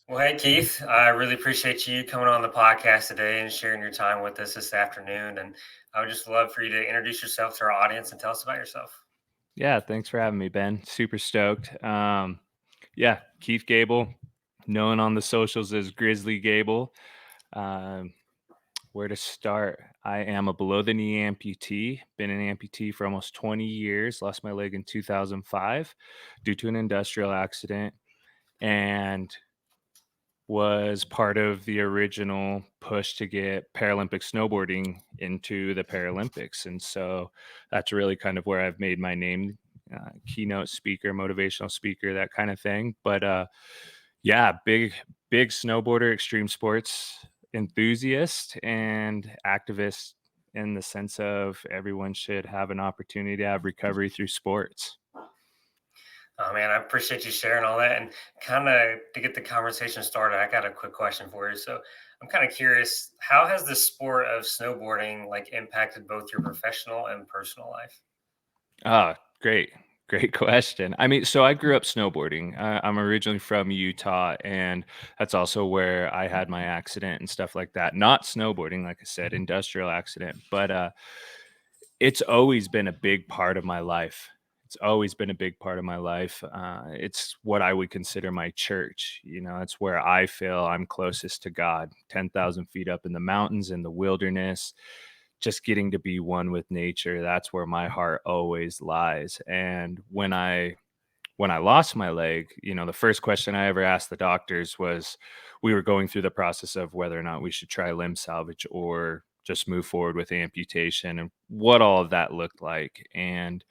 Well, hey, Keith, I really appreciate you coming on the podcast today and sharing your time with us this afternoon. And I would just love for you to introduce yourself to our audience and tell us about yourself. Yeah, thanks for having me, Ben. Super stoked. Yeah, Keith Gabel, known on the socials as Grizzly Gabel. Um, where to start? I am a below the knee amputee. Been an amputee for almost 20 years. Lost my leg in 2005 due to an industrial accident, and was part of the original push to get Paralympic snowboarding into the Paralympics. And so that's really kind of where I've made my name, keynote speaker, motivational speaker, that kind of thing. But yeah, big snowboarder, extreme sports enthusiast and activist in the sense of everyone should have an opportunity to have recovery through sports. Oh, man, I appreciate you sharing all that. And kind of to get the conversation started, I got a quick question for you. So I'm kind of curious, how has the sport of snowboarding impacted both your professional and personal life? Ah, great question. I mean, so I grew up snowboarding. I'm originally from Utah, and that's also where I had my accident and stuff like that. Not snowboarding, like I said, industrial accident, but it's always been a big part of my life. It's always been a big part of my life. It's what I would consider my church. You know, it's where I feel I'm closest to God, 10,000 feet up in the mountains, in the wilderness, just getting to be one with nature. That's where my heart always lies. And when I lost my leg, you know, the first question I ever asked the doctors was, we were going through the process of whether or not we should try limb salvage or just move forward with amputation and what all of that looked like. And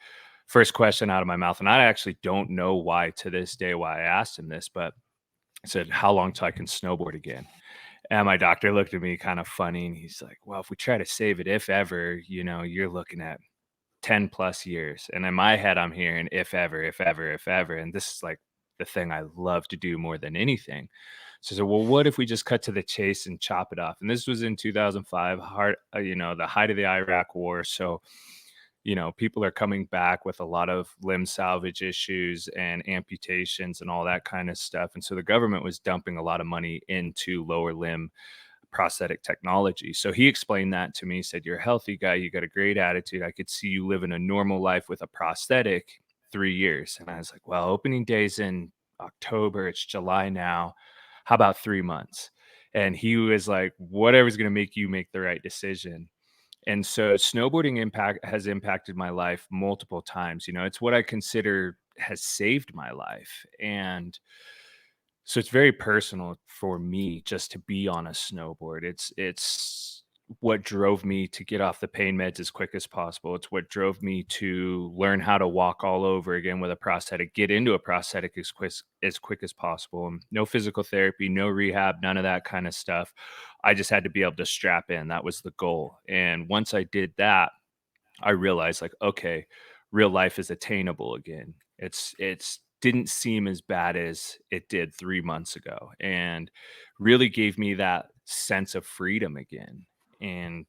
first question out of my mouth, and I actually don't know why to this day why I asked him this, but I said, how long till I can snowboard again? And my doctor looked at me kind of funny and he's like, well, if we try to save it, if ever, you know, you're looking at 10 plus years. And in my head, I'm hearing if ever, if ever, if ever. And this is like the thing I love to do more than anything. So I said, well, what if we just cut to the chase and chop it off? And this was in 2005, the height of the Iraq war. So, you know, people are coming back with a lot of limb salvage issues and amputations and all that kind of stuff. And so the government was dumping a lot of money into lower limb prosthetic technology. So he explained that to me. He said, you're a healthy guy. You got a great attitude. I could see you living a normal life with a prosthetic 3 years. And I was like, well, opening day's in October. It's July now. How about 3 months? And he was like, whatever's going to make you make the right decision. And so snowboarding has impacted my life multiple times. You know, it's what I consider has saved my life. And so it's very personal for me just to be on a snowboard. It's what drove me to get off the pain meds as quick as possible. It's what drove me to learn how to walk all over again with a prosthetic, get into a prosthetic as quick as possible. And no physical therapy, no rehab, none of that kind of stuff. I just had to be able to strap in. That was the goal. And once I did that, I realized like, okay, real life is attainable again. It's didn't seem as bad as it did 3 months ago, and really gave me that sense of freedom again. And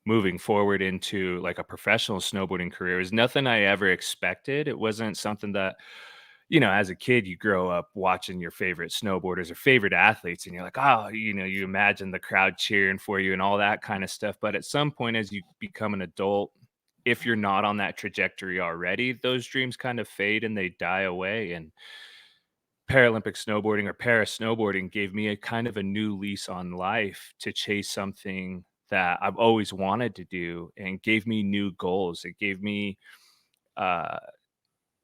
moving forward into like a professional snowboarding career is nothing I ever expected. It wasn't something that, you know, as a kid, you grow up watching your favorite snowboarders or favorite athletes, and you're like, oh, you know, you imagine the crowd cheering for you and all that kind of stuff. But at some point, as you become an adult, if you're not on that trajectory already, those dreams kind of fade and they die away. And Paralympic snowboarding or para snowboarding gave me a kind of a new lease on life to chase something that I've always wanted to do and gave me new goals. It gave me uh,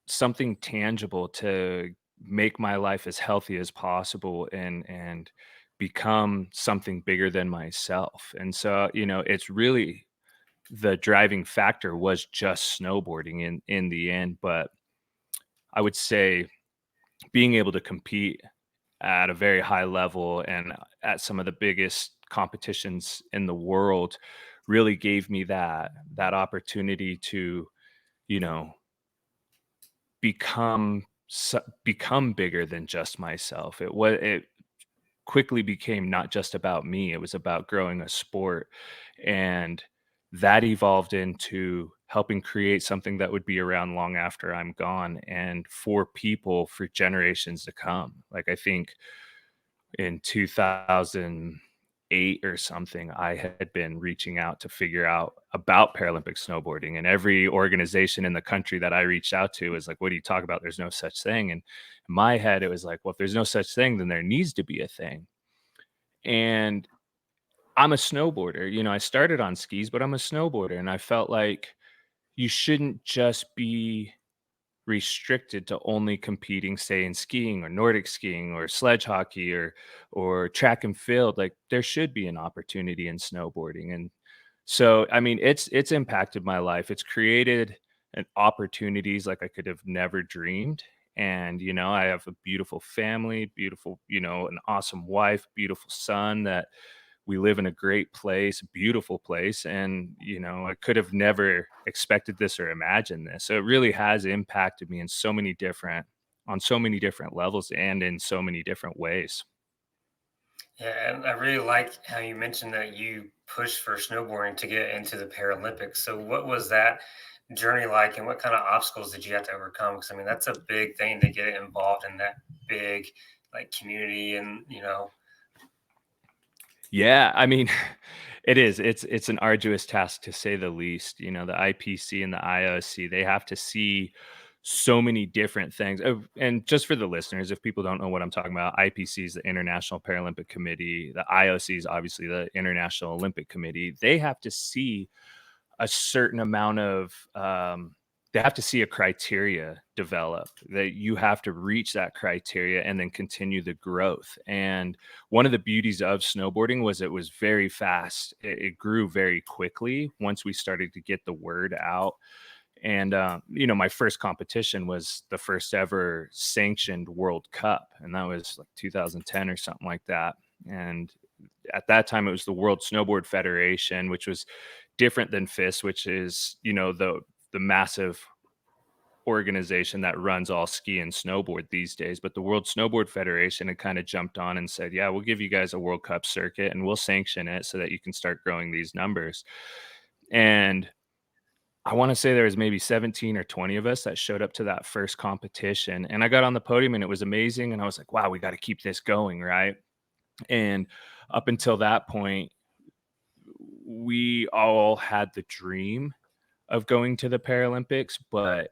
something tangible to make my life as healthy as possible and become something bigger than myself. And so, you know, it's really the driving factor was just snowboarding in the end. But I would say being able to compete at a very high level and at some of the biggest competitions in the world really gave me that opportunity to, you know, become bigger than just myself. It quickly became not just about me. It was about growing a sport, and that evolved into helping create something that would be around long after I'm gone and for people for generations to come. Like I think in 2008 or something, I had been reaching out to figure out about Paralympic snowboarding, and every organization in the country that I reached out to was like, "What do you talk about? There's no such thing." And in my head, it was like, "Well, if there's no such thing, then there needs to be a thing." And I'm a snowboarder. I started on skis, but I'm a snowboarder, and I felt like you shouldn't just be restricted to only competing, say, in skiing or Nordic skiing or sledge hockey or track and field. Like there should be an opportunity in snowboarding. And so I mean it's impacted my life. It's created an opportunities like I could have never dreamed. And I have a beautiful family, beautiful, an awesome wife, beautiful son, that we live in a great place, beautiful place, and I could have never expected this or imagined this. So it really has impacted me in so many different on so many different levels and in so many different ways. Yeah, and I really like how you mentioned that you pushed for snowboarding to get into the Paralympics. So, what was that journey like, and what kind of obstacles did you have to overcome? Because I mean, that's a big thing to get involved in that big like community, and Yeah, I mean, it is. It's an arduous task to say the least. The IPC and the IOC, they have to see so many different things. Oh, and just for the listeners, if people don't know what I'm talking about, IPC is the International Paralympic Committee. The IOC is obviously the International Olympic Committee. They have to see a certain amount of they have to see a criteria develop, that you have to reach that criteria and then continue the growth. And one of the beauties of snowboarding was it was very fast. It grew very quickly once we started to get the word out. And my first competition was the first ever sanctioned World Cup, and that was like 2010 or something like that. And at that time, it was the World Snowboard Federation, which was different than FIS, which is the massive organization that runs all ski and snowboard these days. But the World Snowboard Federation had kind of jumped on and said, "Yeah, we'll give you guys a World Cup circuit and we'll sanction it so that you can start growing these numbers." And I want to say there was maybe 17 or 20 of us that showed up to that first competition. And I got on the podium and it was amazing. And I was like, wow, we got to keep this going. Right. And up until that point, we all had the dream of going to the Paralympics, but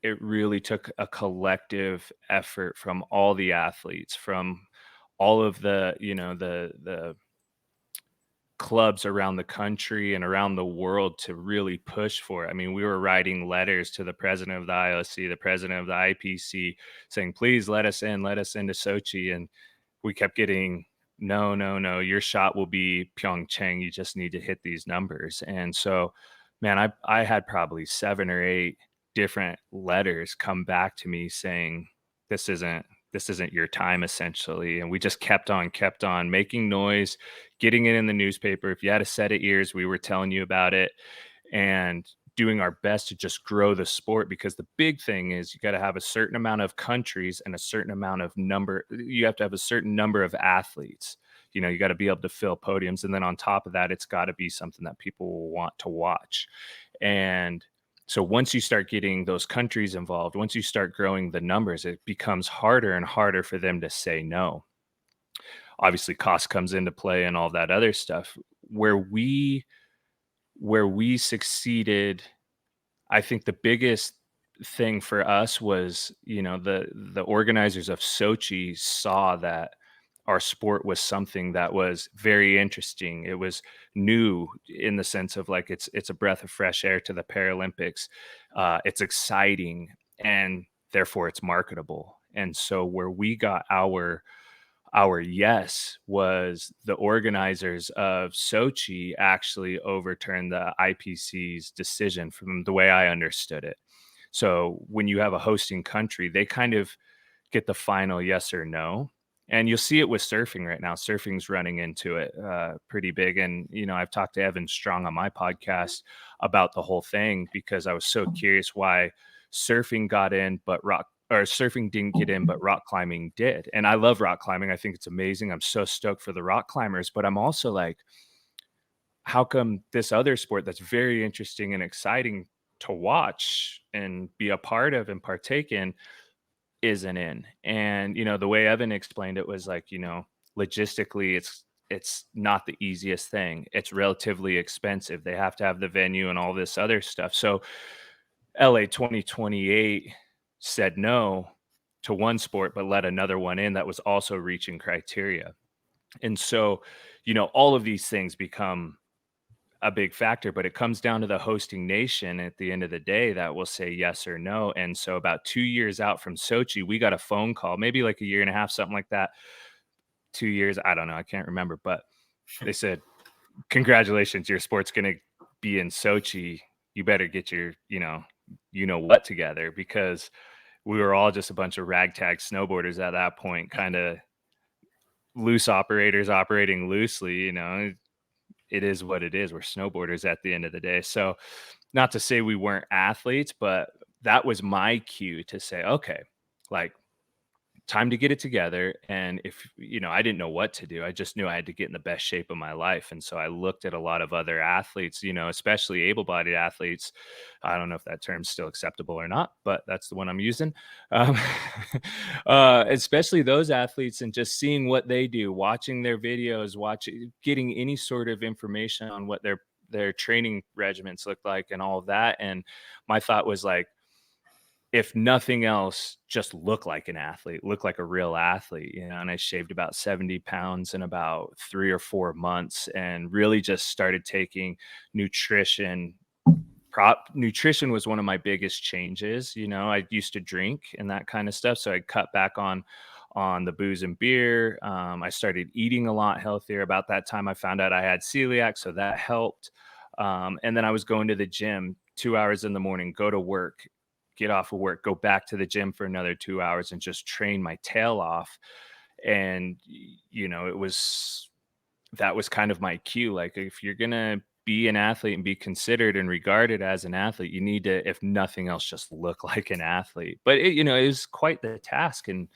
it really took a collective effort from all the athletes, from all of the clubs around the country and around the world to really push for it. I mean, we were writing letters to the president of the IOC, the president of the IPC, saying, "Please let us into Sochi." And we kept getting, "No, no, no, your shot will be Pyeongchang. You just need to hit these numbers." And so, man, I had probably 7 or 8 different letters come back to me saying, "This isn't your time," essentially. And we just kept on making noise, getting it in the newspaper. If you had a set of ears, we were telling you about it, and doing our best to just grow the sport, because the big thing is you got to have a certain amount of countries and a certain amount of number. You have to have a certain number of athletes. You got to be able to fill podiums. And then on top of that, it's got to be something that people will want to watch. And so once you start getting those countries involved, once you start growing the numbers, it becomes harder and harder for them to say no. Obviously, cost comes into play and all that other stuff. Where we succeeded, I think the biggest thing for us was, the organizers of Sochi saw that our sport was something that was very interesting. It was new in the sense of like it's a breath of fresh air to the Paralympics. It's exciting, and therefore it's marketable. And so where we got our yes was the organizers of Sochi actually overturned the IPC's decision from the way I understood it. So when you have a hosting country, they kind of get the final yes or no. And you'll see it with surfing right now. Surfing's running into it pretty big. And, I've talked to Evan Strong on my podcast about the whole thing because I was so curious why surfing got in, but surfing didn't get in, but rock climbing did. And I love rock climbing. I think it's amazing. I'm so stoked for the rock climbers, but I'm also like, how come this other sport that's very interesting and exciting to watch and be a part of and partake in isn't in? And, the way Evan explained it was like, logistically it's not the easiest thing. It's relatively expensive. They have to have the venue and all this other stuff. So LA 2028 said no to one sport, but let another one in that was also reaching criteria. And so, all of these things become a big factor, but it comes down to the hosting nation at the end of the day that will say yes or no. And so, about 2 years out from Sochi, we got a phone call, maybe like a year and a half, something like that. 2 years, I don't know, I can't remember, but they said, "Congratulations, your sport's going to be in Sochi. You better get your, what together," because we were all just a bunch of ragtag snowboarders at that point, kind of loose operators operating loosely. It is what it is. We're snowboarders at the end of the day. So, not to say we weren't athletes, but that was my cue to say, okay, like, time to get it together. And if, I didn't know what to do, I just knew I had to get in the best shape of my life. And so I looked at a lot of other athletes, especially able bodied athletes. I don't know if that term's still acceptable or not, but that's the one I'm using. Um, especially those athletes, and just seeing what they do, watching their videos, getting any sort of information on what their training regimens look like and all of that. And my thought was like, if nothing else, just look like an athlete, look like a real athlete, and I shaved about 70 pounds in about 3 or 4 months and really just started taking nutrition. Nutrition was one of my biggest changes. I used to drink and that kind of stuff. So I cut back on the booze and beer. I started eating a lot healthier. About that time, I found out I had celiac, so that helped. And then I was going to the gym 2 hours in the morning, go to work, get off of work, go back to the gym for another 2 hours and just train my tail off. And, that was kind of my cue. Like, if you're going to be an athlete and be considered and regarded as an athlete, you need to, if nothing else, just look like an athlete. But it was quite the task. And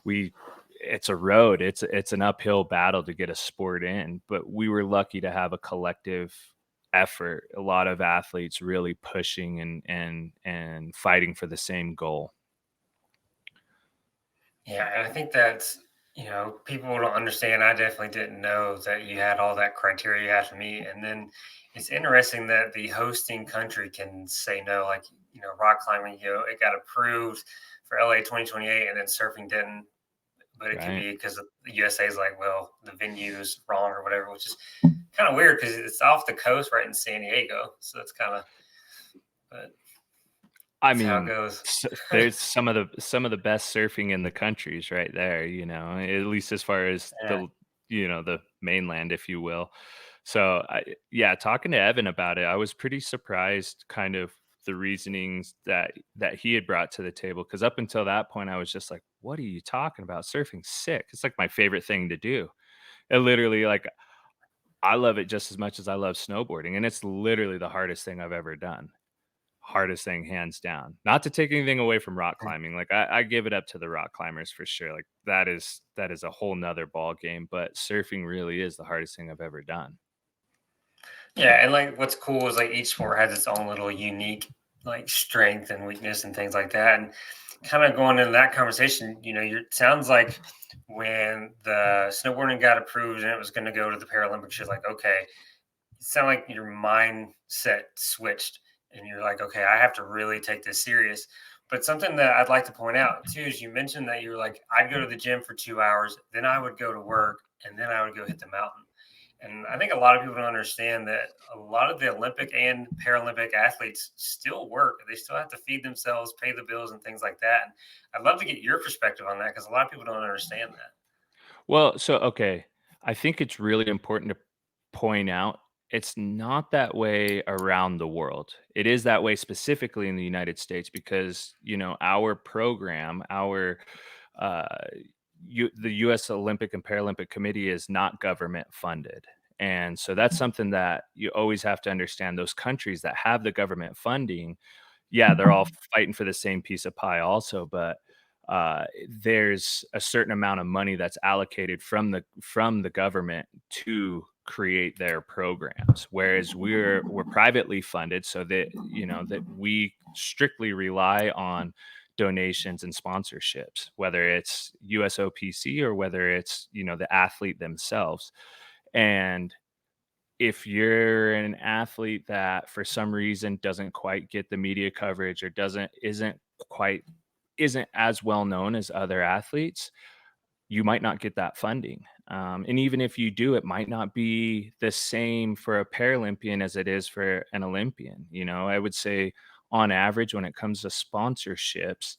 it's a road. It's an uphill battle to get a sport in, but we were lucky to have a collective effort, a lot of athletes really pushing and fighting for the same goal. Yeah, and I think that's, people don't understand. I definitely didn't know that you had all that criteria you have to meet. And then it's interesting that the hosting country can say no. Like, rock climbing, it got approved for LA 2028 and then surfing didn't. But it could Right. be because the USA is like, well, the venue is wrong or whatever, which is kind of weird because it's off the coast right in San Diego. So it's kind of, but I that's how it mean, goes. there's some of the best surfing in the countries right there, at least as far as Yeah. the mainland, if you will. So, yeah, talking to Evan about it, I was pretty surprised, kind of the reasonings that he had brought to the table. Because up until that point, I was just like, "What are you talking about? Surfing's sick. It's like my favorite thing to do." It literally, like, I love it just as much as I love snowboarding, and it's literally the hardest thing I've ever done. Hardest thing, hands down. Not to take anything away from rock climbing, like, I give it up to the rock climbers for sure, like, that is a whole 'nother ball game, but surfing really is the hardest thing I've ever done. Yeah, and like what's cool is like each sport has its own little unique like strength and weakness and things like that. And kind of going into that conversation, it sounds like when the snowboarding got approved and it was going to go to the Paralympics, you're like, okay, it sounded like your mindset switched and you're like, okay, I have to really take this serious. But something that I'd like to point out too is you mentioned that you were like, I'd go to the gym for 2 hours, then I would go to work, and then I would go hit the mountain. And I think a lot of people don't understand that a lot of the Olympic and Paralympic athletes still work. They still have to feed themselves, pay the bills, and things like that. And I'd love to get your perspective on that because a lot of people don't understand that. Well, so, okay, I think it's really important to point out it's not that way around the world. It is that way specifically in the United States because, our program, uh, the U.S. Olympic and Paralympic Committee is not government funded. And so that's something that you always have to understand. Those countries that have the government funding, yeah, they're all fighting for the same piece of pie also, but there's a certain amount of money that's allocated from the government to create their programs, whereas we're privately funded, so that we strictly rely on donations and sponsorships, whether it's USOPC or whether it's, the athlete themselves. And if you're an athlete that for some reason doesn't quite get the media coverage or quite isn't as well known as other athletes, you might not get that funding. And even if you do, it might not be the same for a Paralympian as it is for an Olympian. I would say on average, when it comes to sponsorships,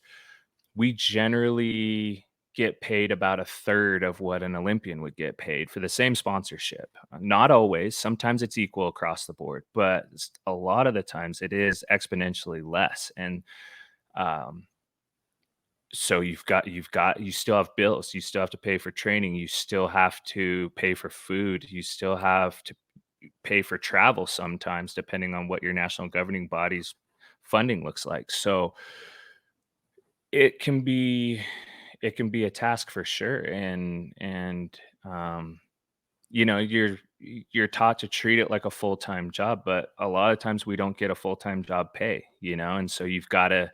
we generally get paid about a third of what an Olympian would get paid for the same sponsorship. Not always, sometimes it's equal across the board, but a lot of the times it is exponentially less. And um, so you still have bills, you still have to pay for training, you still have to pay for food, you still have to pay for travel sometimes depending on what your national governing body's funding looks like. So it can be it can be a task for sure. And you're taught to treat it like a full-time job, but a lot of times we don't get a full-time job pay, and so you've got to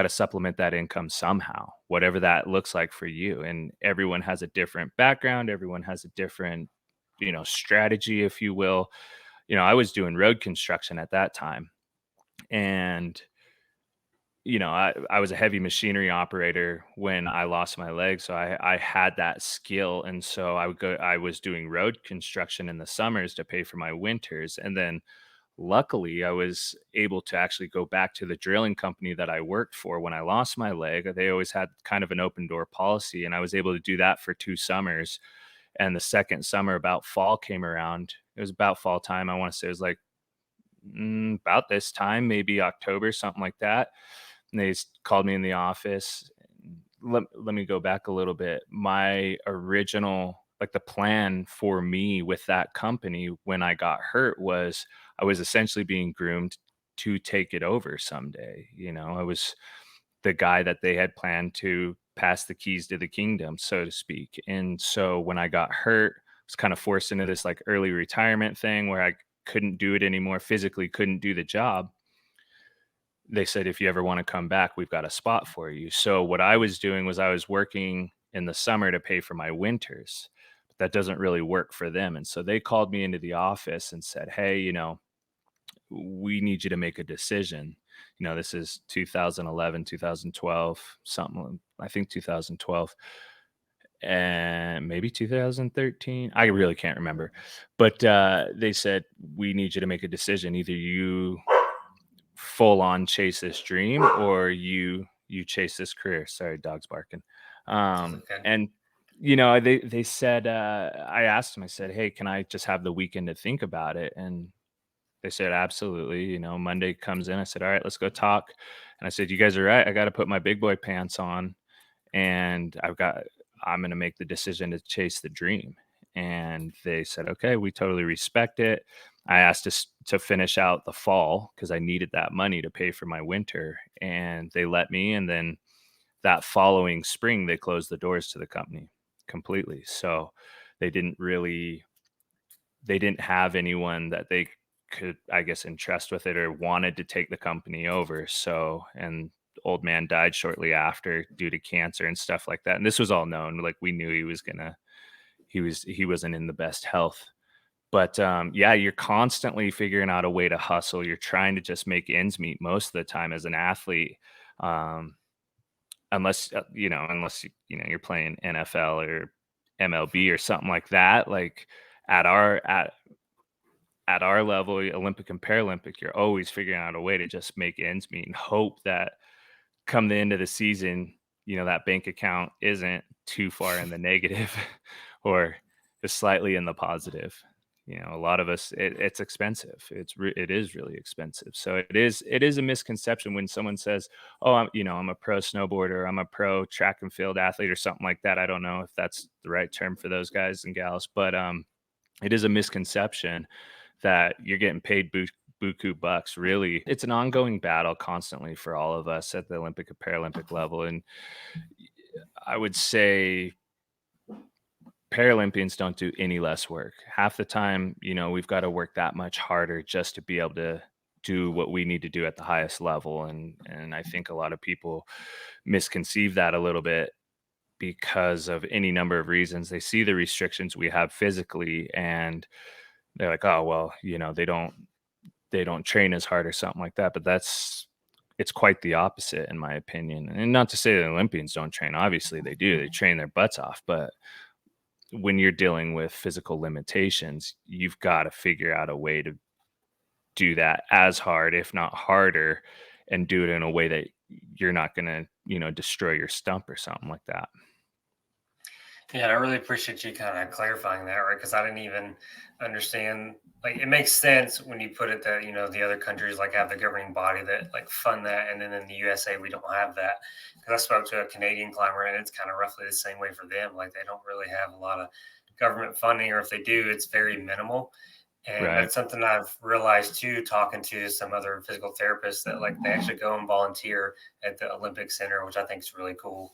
supplement that income somehow, whatever that looks like for you. And everyone has a different background, everyone has a different, strategy, if you will. I was doing road construction at that time, and I was a heavy machinery operator when I lost my leg, so I had that skill, and so I was doing road construction in the summers to pay for my winters, and then luckily I was able to actually go back to the drilling company that I worked for when I lost my leg. They always had kind of an open door policy, and I was able to do that for 2 summers. And the second summer, about fall came around. It was about fall time. I want to say it was like about this time, maybe October, something like that. And called me in the office. Let me go back a little bit. My original, like the plan for me with that company when I got hurt was I was essentially being groomed to take it over someday. I was the guy that they had planned to pass the keys to the kingdom, so to speak. And so when I got hurt, I was kind of forced into this like early retirement thing where I couldn't do it anymore, physically couldn't do the job. They said, "If you ever wanna come back, we've got a spot for you." So what I was doing was I was working in the summer to pay for my winters, but that doesn't really work for them, and so they called me into the office and said, "Hey, we need you to make a decision." This is 2011, 2012, something, I think 2012, and maybe 2013. I really can't remember. But, they said, "We need you to make a decision. Either you full on chase this dream or you chase this career." Sorry, dog's barking. It's okay. And they said, I asked them, I said, "Hey, can I just have the weekend to think about it?" And they said, "Absolutely." Monday comes in. I said, "All right, let's go talk." And I said, "You guys are right. I got to put my big boy pants on, and I'm going to make the decision to chase the dream." And they said, "Okay, we totally respect it." I asked us to finish out the fall because I needed that money to pay for my winter, and they let me. And then that following spring, they closed the doors to the company completely. So they didn't really they didn't have anyone that they could, I guess, entrust with it or wanted to take the company over. So, and old man died shortly after due to cancer and stuff like that. And this was all known. Like we knew he wasn't in the best health. But yeah, you're constantly figuring out a way to hustle. You're trying to just make ends meet most of the time as an athlete. Um, unless you're playing NFL or MLB or something like that. Like at our at our level, Olympic and Paralympic, you're always figuring out a way to just make ends meet and hope that come the end of the season, that bank account isn't too far in the negative or just slightly in the positive. A lot of us, it's expensive. It is really expensive. So it is a misconception when someone says, "Oh, I'm a pro snowboarder, I'm a pro track and field athlete," or something like that. I don't know if that's the right term for those guys and gals, but it is a misconception that you're getting paid buku bucks. Really, it's an ongoing battle constantly for all of us at the Olympic and Paralympic level. And I would say Paralympians don't do any less work. Half the time, we've got to work that much harder just to be able to do what we need to do at the highest level. And I think a lot of people misconceive that a little bit because of any number of reasons. They see the restrictions we have physically and they're like, "Oh, well, they don't train as hard or something like that." But it's quite the opposite in my opinion. And not to say that Olympians don't train. Obviously they do. They train their butts off, but when you're dealing with physical limitations, you've got to figure out a way to do that as hard, if not harder, and do it in a way that you're not going to, destroy your stump or something like that. Yeah, I really appreciate you kind of clarifying that, right? Because I didn't even understand. Like, it makes sense when you put it that the other countries like have the governing body that like fund that, and then in the USA we don't have that. Because I spoke to a Canadian climber, and it's kind of roughly the same way for them. Like, they don't really have a lot of government funding, or if they do, it's very minimal. And Right. that's something I've realized too, talking to some other physical therapists, that like they actually go and volunteer at the Olympic Center, which I think is really cool.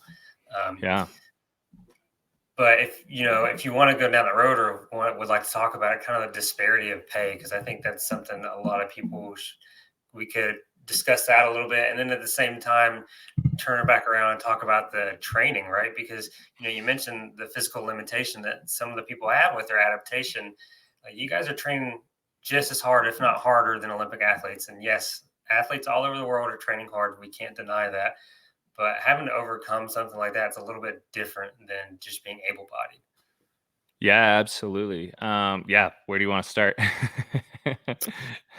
Um, Yeah. but if you want to go down the road, or would like to talk about it, kind of the disparity of pay, because I think that's something that a lot of people we could discuss that a little bit, and then at the same time turn it back around and talk about the training, right? Because you mentioned the physical limitation that some of the people have with their adaptation. You guys are training just as hard, if not harder, than Olympic athletes. And yes, athletes all over the world are training hard. We can't deny that. But having to overcome something like that is a little bit different than just being able-bodied. Yeah, absolutely. Yeah, where do you want to start?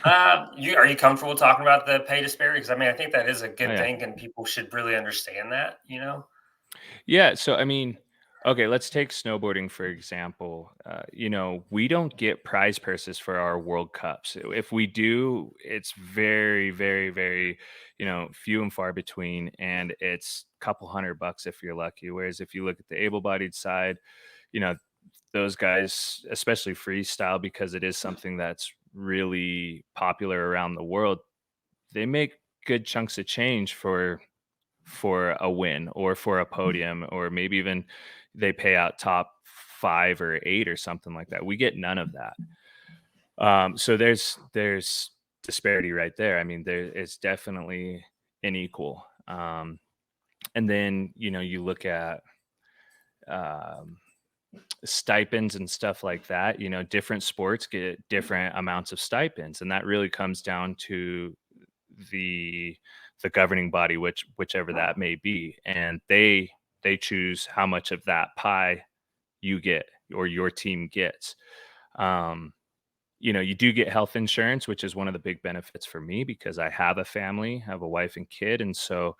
Are you comfortable talking about the pay disparity? Because I mean, I think that is a Oh good yeah. thing, and people should really understand that. Yeah, so I mean, okay, let's take snowboarding for example. We don't get prize purses for our World Cups. If we do, it's very, very, very, few and far between, and it's a couple $100 if you're lucky. Whereas if you look at the able-bodied side, you know, those guys, especially freestyle, because it is something that's really popular around the world, they make good chunks of change for a win or for a podium, or maybe even they pay out top 5 or 8 or something like that. We get none of that. So there's disparity right there. I mean, there it's definitely unequal. And then, you look at um, stipends and stuff like that. Different sports get different amounts of stipends, and that really comes down to the the governing body, whichever that may be, and they choose how much of that pie you get or your team gets. Um, you do get health insurance, which is one of the big benefits for me because I have a family, have a wife and kid. And so,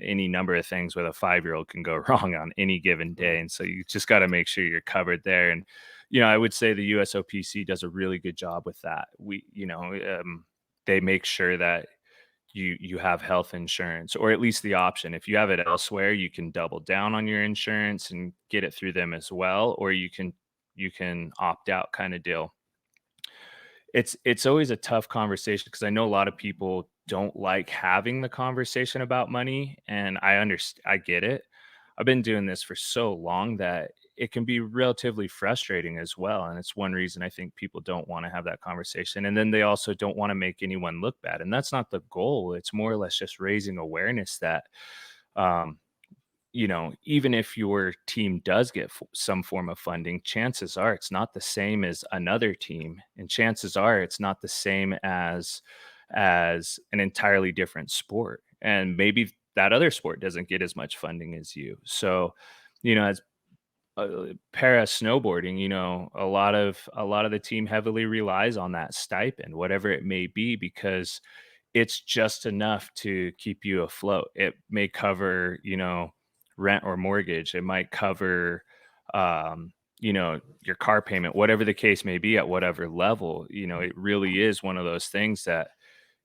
any number of things with a 5-year-old can go wrong on any given day. And so you just got to make sure you're covered there. And, I would say the USOPC does a really good job with that. They make sure that you have health insurance, or at least the option. If you have it elsewhere, you can double down on your insurance and get it through them as well, or you can opt out kind of deal. It's always a tough conversation because I know a lot of people don't like having the conversation about money, and I get it. I've been doing this for so long that it can be relatively frustrating as well, and it's one reason I think people don't wanna have that conversation, and then they also don't wanna make anyone look bad, and that's not the goal. It's more or less just raising awareness that, um, even if your team does get some form of funding, chances are it's not the same as another team, and chances are it's not the same as an entirely different sport. And maybe that other sport doesn't get as much funding as you. So, as para snowboarding, a lot of the team heavily relies on that stipend, whatever it may be, because it's just enough to keep you afloat. It may cover, rent or mortgage. It might cover, your car payment, whatever the case may be at whatever level. It really is one of those things that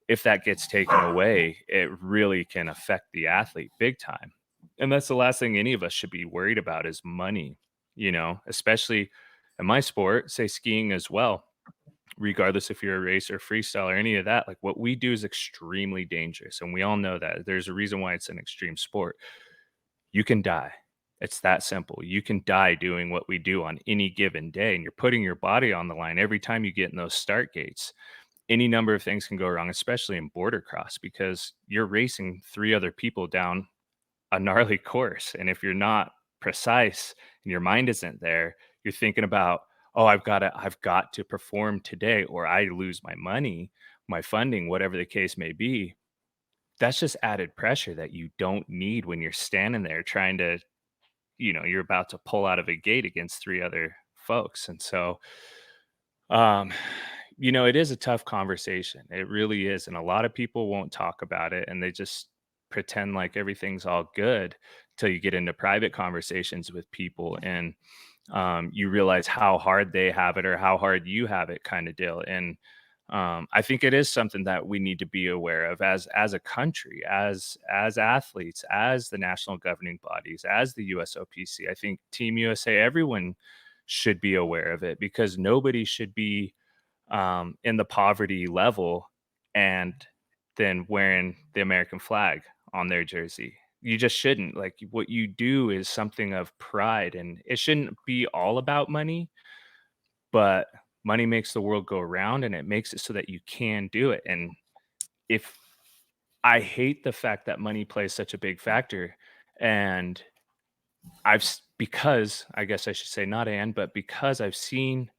if that gets taken away, it really can affect the athlete big time. And that's the last thing any of us should be worried about is money, especially in my sport, say skiing as well, regardless if you're a racer, freestyle, or any of that. Like what we do is extremely dangerous. And we all know that. There's a reason why it's an extreme sport. You can die. It's that simple. You can die doing what we do on any given day. And you're putting your body on the line every time you get in those start gates. any number of things can go wrong, especially in border cross, because you're racing 3 other people down a gnarly course. And if you're not precise and your mind isn't there, you're thinking about, oh, I've got to perform today or I lose my money, my funding, whatever the case may be. That's just added pressure that you don't need when you're standing there trying to, you're about to pull out of a gate against 3 other folks. And so, um, it is a tough conversation. It really is. And a lot of people won't talk about it and they just pretend like everything's all good till you get into private conversations with people and you realize how hard they have it or how hard you have it, kind of deal. And I think it is something that we need to be aware of as a country, as athletes, as the national governing bodies, as the USOPC. I think Team USA, everyone should be aware of it because nobody should be in the poverty level and then wearing the American flag on their jersey. You just shouldn't. Like what you do is something of pride, and it shouldn't be all about money, but money makes the world go around and it makes it so that you can do it. And if I hate the fact that money plays such a big factor, and because I guess I should say not and, but because I've seen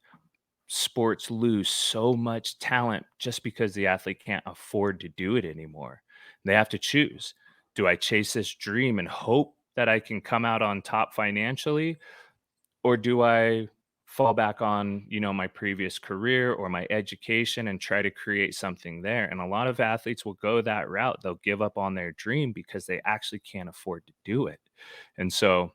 sports lose so much talent just because the athlete can't afford to do it anymore. They have to choose. Do I chase this dream and hope that I can come out on top financially? Or do I fall back on, my previous career or my education and try to create something there? And a lot of athletes will go that route. They'll give up on their dream because they actually can't afford to do it. And so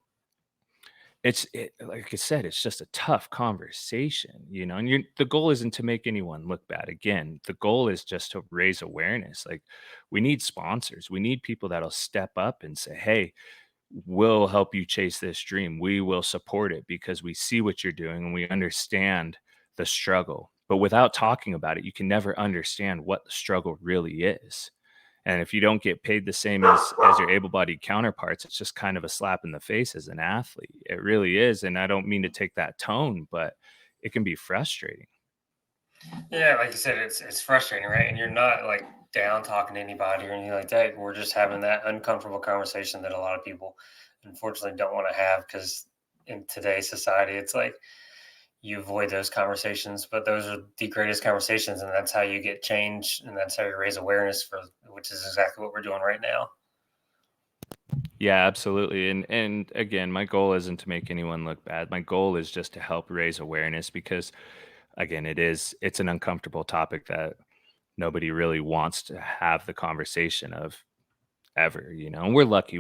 like I said, it's just a tough conversation, and the goal isn't to make anyone look bad. Again, the goal is just to raise awareness. Like we need sponsors. We need people that'll step up and say, "Hey, we'll help you chase this dream. We will support it because we see what you're doing and we understand the struggle." But without talking about it, you can never understand what the struggle really is. And if you don't get paid the same as your able-bodied counterparts, it's just kind of a slap in the face as an athlete. It really is, and I don't mean to take that tone, but it can be frustrating. Yeah, like you said, it's frustrating, right? And you're not like down talking to anybody or anything like that. We're just having that uncomfortable conversation that a lot of people unfortunately don't want to have because in today's society, it's like you avoid those conversations, but those are the greatest conversations, and that's how you get change, and that's how you raise awareness for, which is exactly what we're doing right now. Yeah, absolutely. And again, my goal isn't to make anyone look bad. My goal is just to help raise awareness because again, it's an uncomfortable topic that nobody really wants to have the conversation of ever, And we're lucky.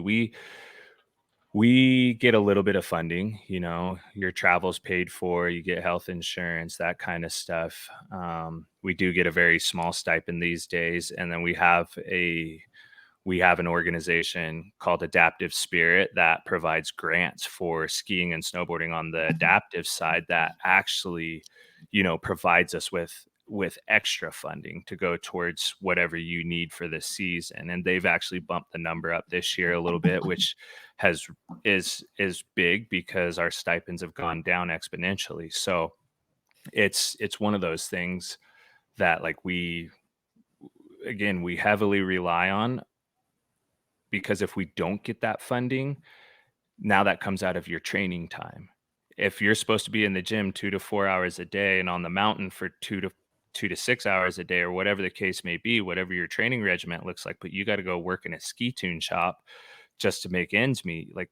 We get a little bit of funding, your travel's paid for, you get health insurance, that kind of stuff. We do get a very small stipend these days, and then we have an organization called Adaptive Spirit that provides grants for skiing and snowboarding on the adaptive side that actually, provides us with extra funding to go towards whatever you need for this season. And they've actually bumped the number up this year a little bit, which has is big because our stipends have gone down exponentially. So it's one of those things that like we heavily rely on because if we don't get that funding, now that comes out of your training time. If you're supposed to be in the gym 2 to 4 hours a day and on the mountain for 2 to 6 hours a day or whatever the case may be, whatever your training regimen looks like, but you got to go work in a ski tune shop just to make ends meet, like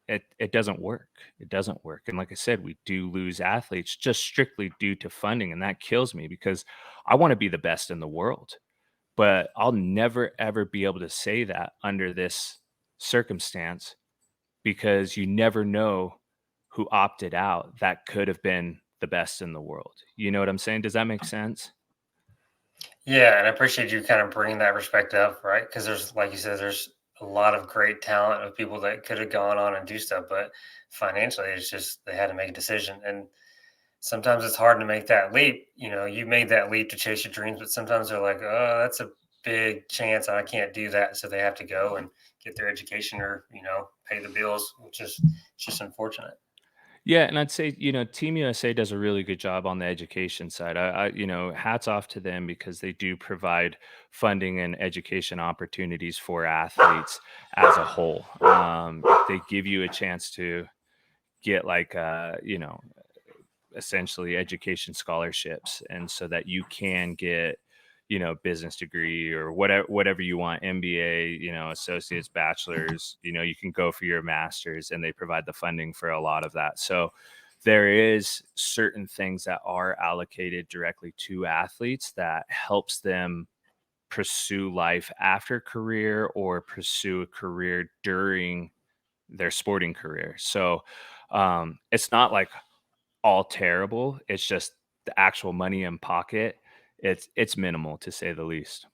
it doesn't work. It doesn't work. And like I said, we do lose athletes just strictly due to funding, and that kills me because I want to be the best in the world. But I'll never ever be able to say that under this circumstance because you never know who opted out that could have been the best in the world. You know what I'm saying? Does that make sense? Yeah, and I appreciate you kind of bringing that perspective up, right? Because there's, like you said, there's a lot of great talent of people that could have gone on and do stuff, but financially, it's just they had to make a decision, and sometimes it's hard to make that leap. You made that leap to chase your dreams, but sometimes they're like, oh, that's a big chance. I can't do that. So they have to go and get their education or, pay the bills, which is it's just unfortunate. Yeah, and I'd say, Team USA does a really good job on the education side. Hats off to them because they do provide funding and education opportunities for athletes as a whole. They give you a chance to get like, essentially education scholarships, and so that you can get, business degree or whatever you want, MBA, associates, bachelors, you can go for your masters, and they provide the funding for a lot of that. So there is certain things that are allocated directly to athletes that helps them pursue life after career or pursue a career during their sporting career. So it's not like all terrible. It's just the actual money in pocket. It's minimal to say the least.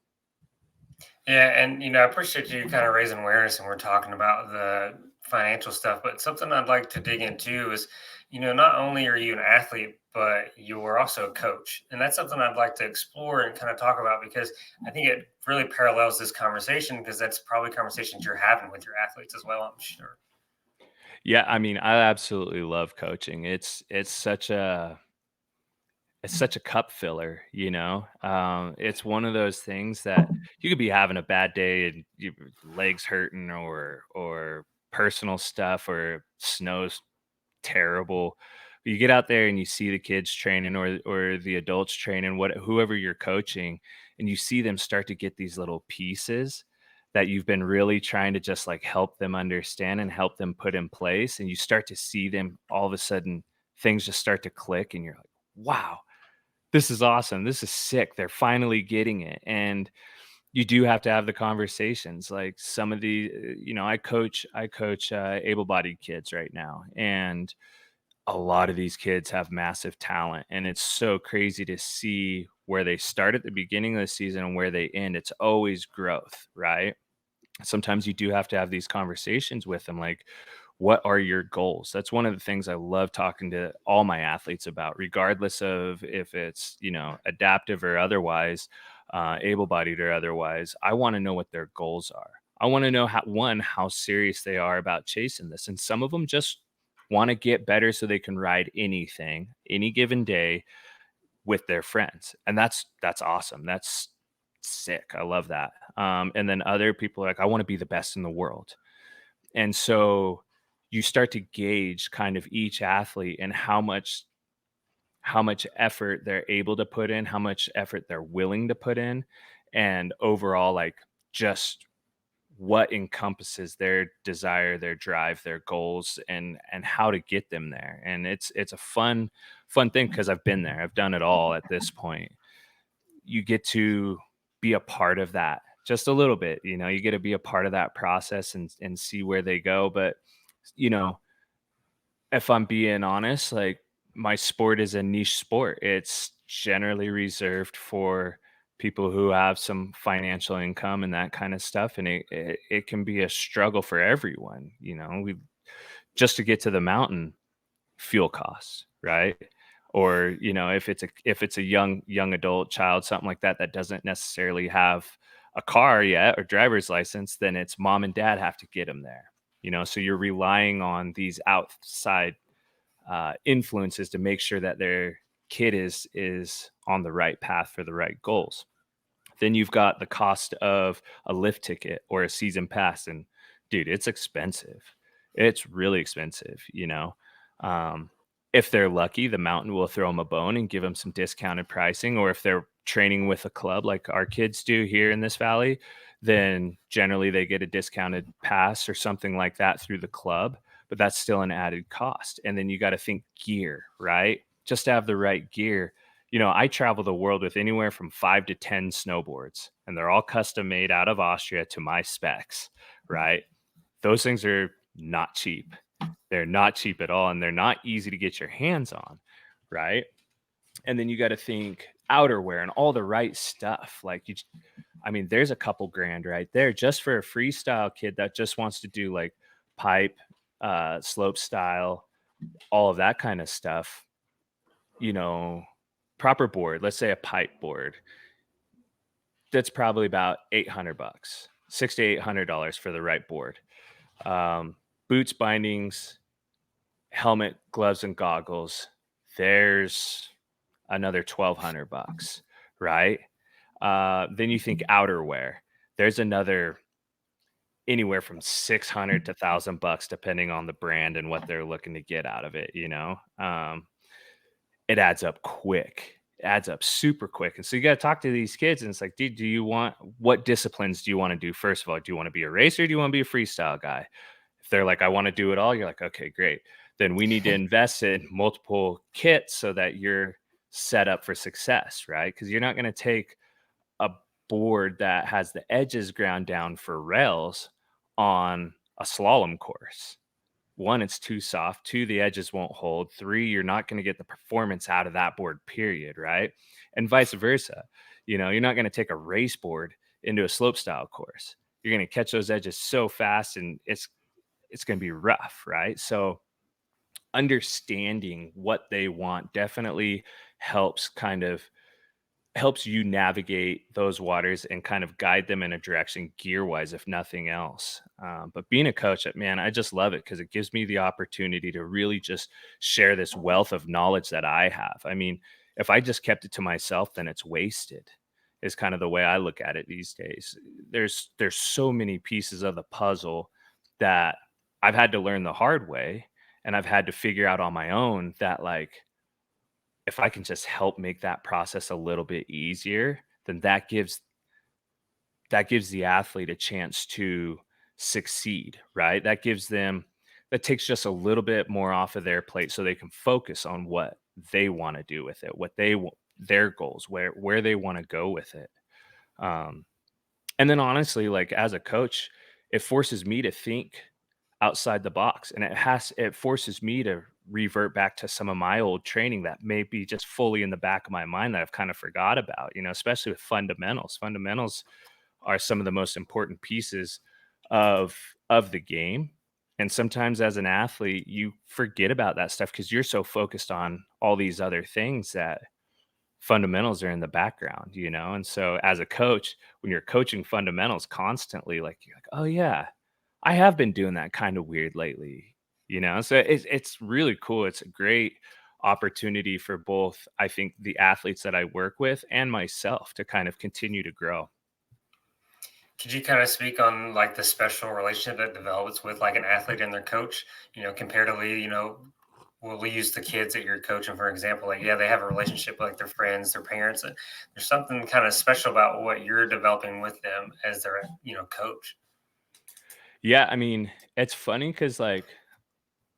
Yeah, and I appreciate you kind of raising awareness, and we're talking about the financial stuff. But something I'd like to dig into is, not only are you an athlete, but you're also a coach, and that's something I'd like to explore and kind of talk about because I think it really parallels this conversation because that's probably conversations you're having with your athletes as well. I'm sure. Yeah, I mean, I absolutely love coaching. It's such a cup filler, you know? It's one of those things that you could be having a bad day and your legs hurting or personal stuff or snow's terrible. You get out there and you see the kids training or the adults training, whoever you're coaching, and you see them start to get these little pieces that you've been really trying to just like help them understand and help them put in place. And you start to see them all of a sudden things just start to click and you're like, wow, this is awesome. This is sick. They're finally getting it. And you do have to have the conversations. Like some of I coach able-bodied kids right now, and a lot of these kids have massive talent, and it's so crazy to see where they start at the beginning of the season and where they end. It's always growth, right? Sometimes you do have to have these conversations with them, like, what are your goals? That's one of the things I love talking to all my athletes about, regardless of if it's, adaptive or otherwise, able-bodied or otherwise. I want to know what their goals are. I want to know how serious they are about chasing this. And some of them just want to get better so they can ride anything any given day with their friends. And that's awesome. That's sick. I love that. And then other people are like, I want to be the best in the world. And so you start to gauge kind of each athlete and how much effort they're able to put in, how much effort they're willing to put in, and overall like just what encompasses their desire, their drive, their goals, and how to get them there. And it's a fun thing because I've been there. I've done it all at this point. You get to be a part of that just a little bit, you get to be a part of that process and see where they go. But, you know, if I'm being honest, like my sport is a niche sport. It's generally reserved for people who have some financial income and that kind of stuff. And it can be a struggle for everyone. We just to get to the mountain, fuel costs, right? Or, if it's a young adult child, something like that, that doesn't necessarily have a car yet or driver's license, then it's mom and dad have to get them there. So you're relying on these outside influences to make sure that their kid is on the right path for the right goals. Then you've got the cost of a lift ticket or a season pass, and dude, it's expensive. It's really expensive. Um, if they're lucky, the mountain will throw them a bone and give them some discounted pricing, or if they're training with a club like our kids do here in this valley, then generally they get a discounted pass or something like that through the club, but that's still an added cost. And then you got to think gear, right? Just to have the right gear. I travel the world with anywhere from 5 to 10 snowboards, and they're all custom made out of Austria to my specs, right? Those things are not cheap. They're not cheap at all, and they're not easy to get your hands on, right? And then you got to think outerwear and all the right stuff. I mean, there's a couple grand right there just for a freestyle kid that just wants to do like pipe, slope style, all of that kind of stuff. you know, Proper board, let's say a pipe board, that's probably about 800 bucks, 6 to $800 for the right board. Um, Boots, bindings, helmet, gloves, and goggles, there's another $1,200, right? Then you think outerwear, there's another anywhere from 600 to $1,000 depending on the brand and what they're looking to get out of it, you know? It adds up quick. It adds up super quick. And so you got to talk to these kids and it's like, dude, do you want what disciplines do you want to do? First of all, do you want to be a racer? Or do you want to be a freestyle guy? If they're like, I want to do it all, you're like, okay, great. Then we need to invest in multiple kits so that you're set up for success, right? Because you're not going to take a board that has the edges ground down for rails on a slalom course. One, it's too soft. Two, the edges won't hold. Three, you're not going to get the performance out of that board, period. Right. And vice versa. You know, you're not going to take a race board into a slope style course. You're going to catch those edges so fast and it's going to be rough. Right. So understanding what they want definitely helps kind of helps you navigate those waters and kind of guide them in a direction gear wise, if nothing else. But being a coach, man, I just love it because it gives me the opportunity to really just share this wealth of knowledge that I have. I mean, if I just kept it to myself, then it's wasted. Is kind of the way I look at it these days. There's so many pieces of the puzzle that I've had to learn the hard way, and I've had to figure out on my own that like if I can just help make that process a little bit easier, then that gives the athlete a chance to succeed, right? That takes just a little bit more off of their plate so they can focus on what they want to do with it, their goals, where they want to go with it. Um, and then honestly, like as a coach, it forces me to think outside the box and it forces me to revert back to some of my old training that may be just fully in the back of my mind that I've kind of forgot about, you know, especially with fundamentals. Fundamentals are some of the most important pieces of the game. And sometimes as an athlete, you forget about that stuff because you're so focused on all these other things that fundamentals are in the background, you know? And so as a coach, when you're coaching fundamentals constantly, like you're like, oh yeah, I have been doing that kind of weird lately, you know? So it's really cool. It's a great opportunity for both, I think, the athletes that I work with and myself to kind of continue to grow. Could you kind of speak on like the special relationship that develops with like an athlete and their coach? Comparatively, we'll use the kids that you're coaching for example. Like, yeah, they have a relationship with like their friends, their parents. And there's something kind of special about what you're developing with them as their, coach. Yeah, I mean, it's funny because like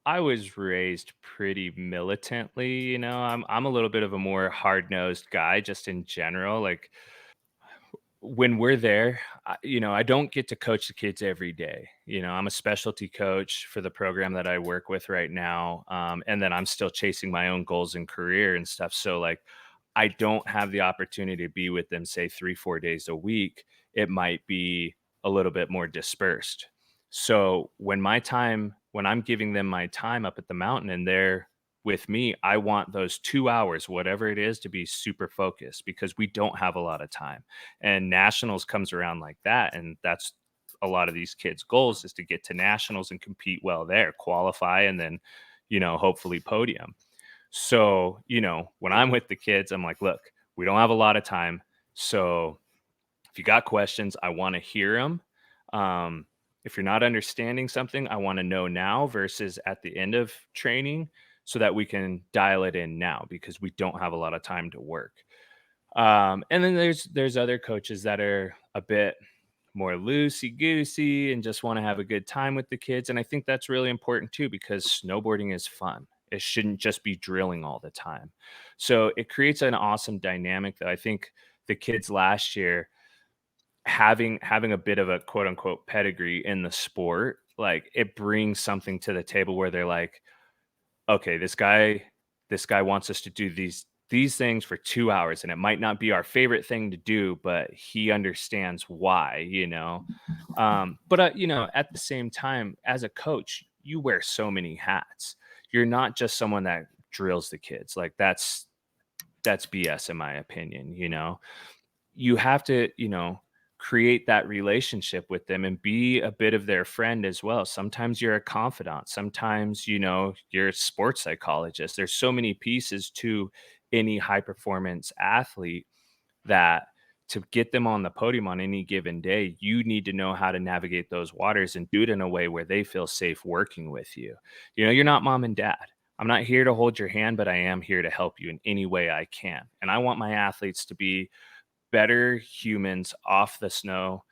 I was raised pretty militantly, you know. I'm a little bit of a more hard-nosed guy just in general. Like when we're there, I don't get to coach the kids every day. You know, I'm a specialty coach for the program that I work with right now. And then I'm still chasing my own goals and career and stuff. So, like, I don't have the opportunity to be with them, say, 3, 4 days a week. It might be a little bit more dispersed. So, when I'm giving them my time up at the mountain and they're with me, I want those 2 hours, whatever it is, to be super focused because we don't have a lot of time and nationals comes around like that, and that's a lot of these kids goals is to get to nationals and compete well there, qualify, and then hopefully podium. So when I'm with the kids, I'm like, look, we don't have a lot of time, so if you got questions, I want to hear them. If you're not understanding something, I want to know now versus at the end of training so that we can dial it in now because we don't have a lot of time to work. And then there's other coaches that are a bit more loosey goosey and just want to have a good time with the kids. And I think that's really important too because snowboarding is fun. It shouldn't just be drilling all the time. So it creates an awesome dynamic that I think the kids last year having a bit of a quote unquote pedigree in the sport, like it brings something to the table where they're like, okay, this guy wants us to do these things for 2 hours and it might not be our favorite thing to do, but he understands why, you know. But at the same time as a coach, you wear so many hats. You're not just someone that drills the kids. Like that's BS in my opinion, you know. You have to, create that relationship with them and be a bit of their friend as well. Sometimes you're a confidant, sometimes, you're a sports psychologist. There's so many pieces to any high performance athlete that to get them on the podium on any given day, you need to know how to navigate those waters and do it in a way where they feel safe working with you. You're not mom and dad. I'm not here to hold your hand, but I am here to help you in any way I can. And I want my athletes to be better humans off the snow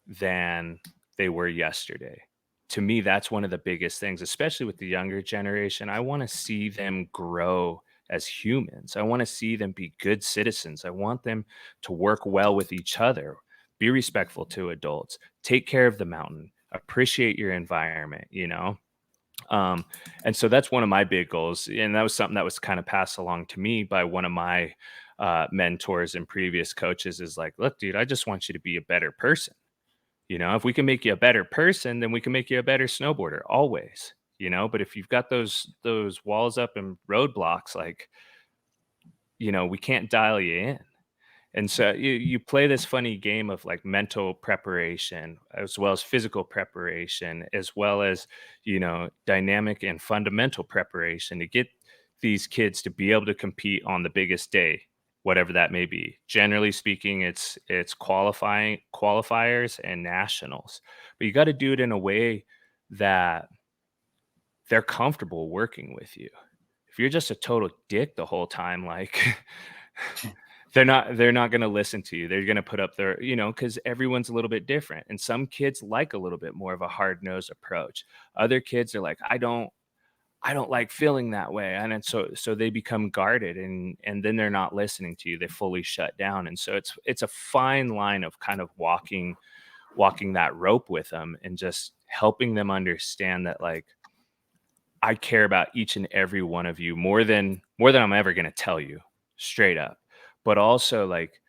than they were yesterday. To me, that's one of the biggest things, especially with the younger generation. I want to see them grow as humans. I want to see them be good citizens. I want them to work well with each other, be respectful to adults, take care of the mountain, appreciate your environment. Um, and so that's one of my big goals. And that was something that was kind of passed along to me by one of my mentors and previous coaches is like, look, dude, I just want you to be a better person. If we can make you a better person, then we can make you a better snowboarder always. But if you've got those walls up and roadblocks, like, we can't dial you in. And so you play this funny game of like mental preparation as well as physical preparation, as well as, dynamic and fundamental preparation to get these kids to be able to compete on the biggest day, whatever that may be. Generally speaking, it's qualifying qualifiers and nationals. But you got to do it in a way that they're comfortable working with you. If you're just a total dick the whole time, like they're not going to listen to you. They're going to put up their, because everyone's a little bit different. And some kids like a little bit more of a hard-nosed approach. Other kids are like, I don't like feeling that way. And then so they become guarded and then they're not listening to you. They fully shut down. And so it's a fine line of kind of walking that rope with them and just helping them understand that, like, I care about each and every one of you more than I'm ever going to tell you straight up. But also, like,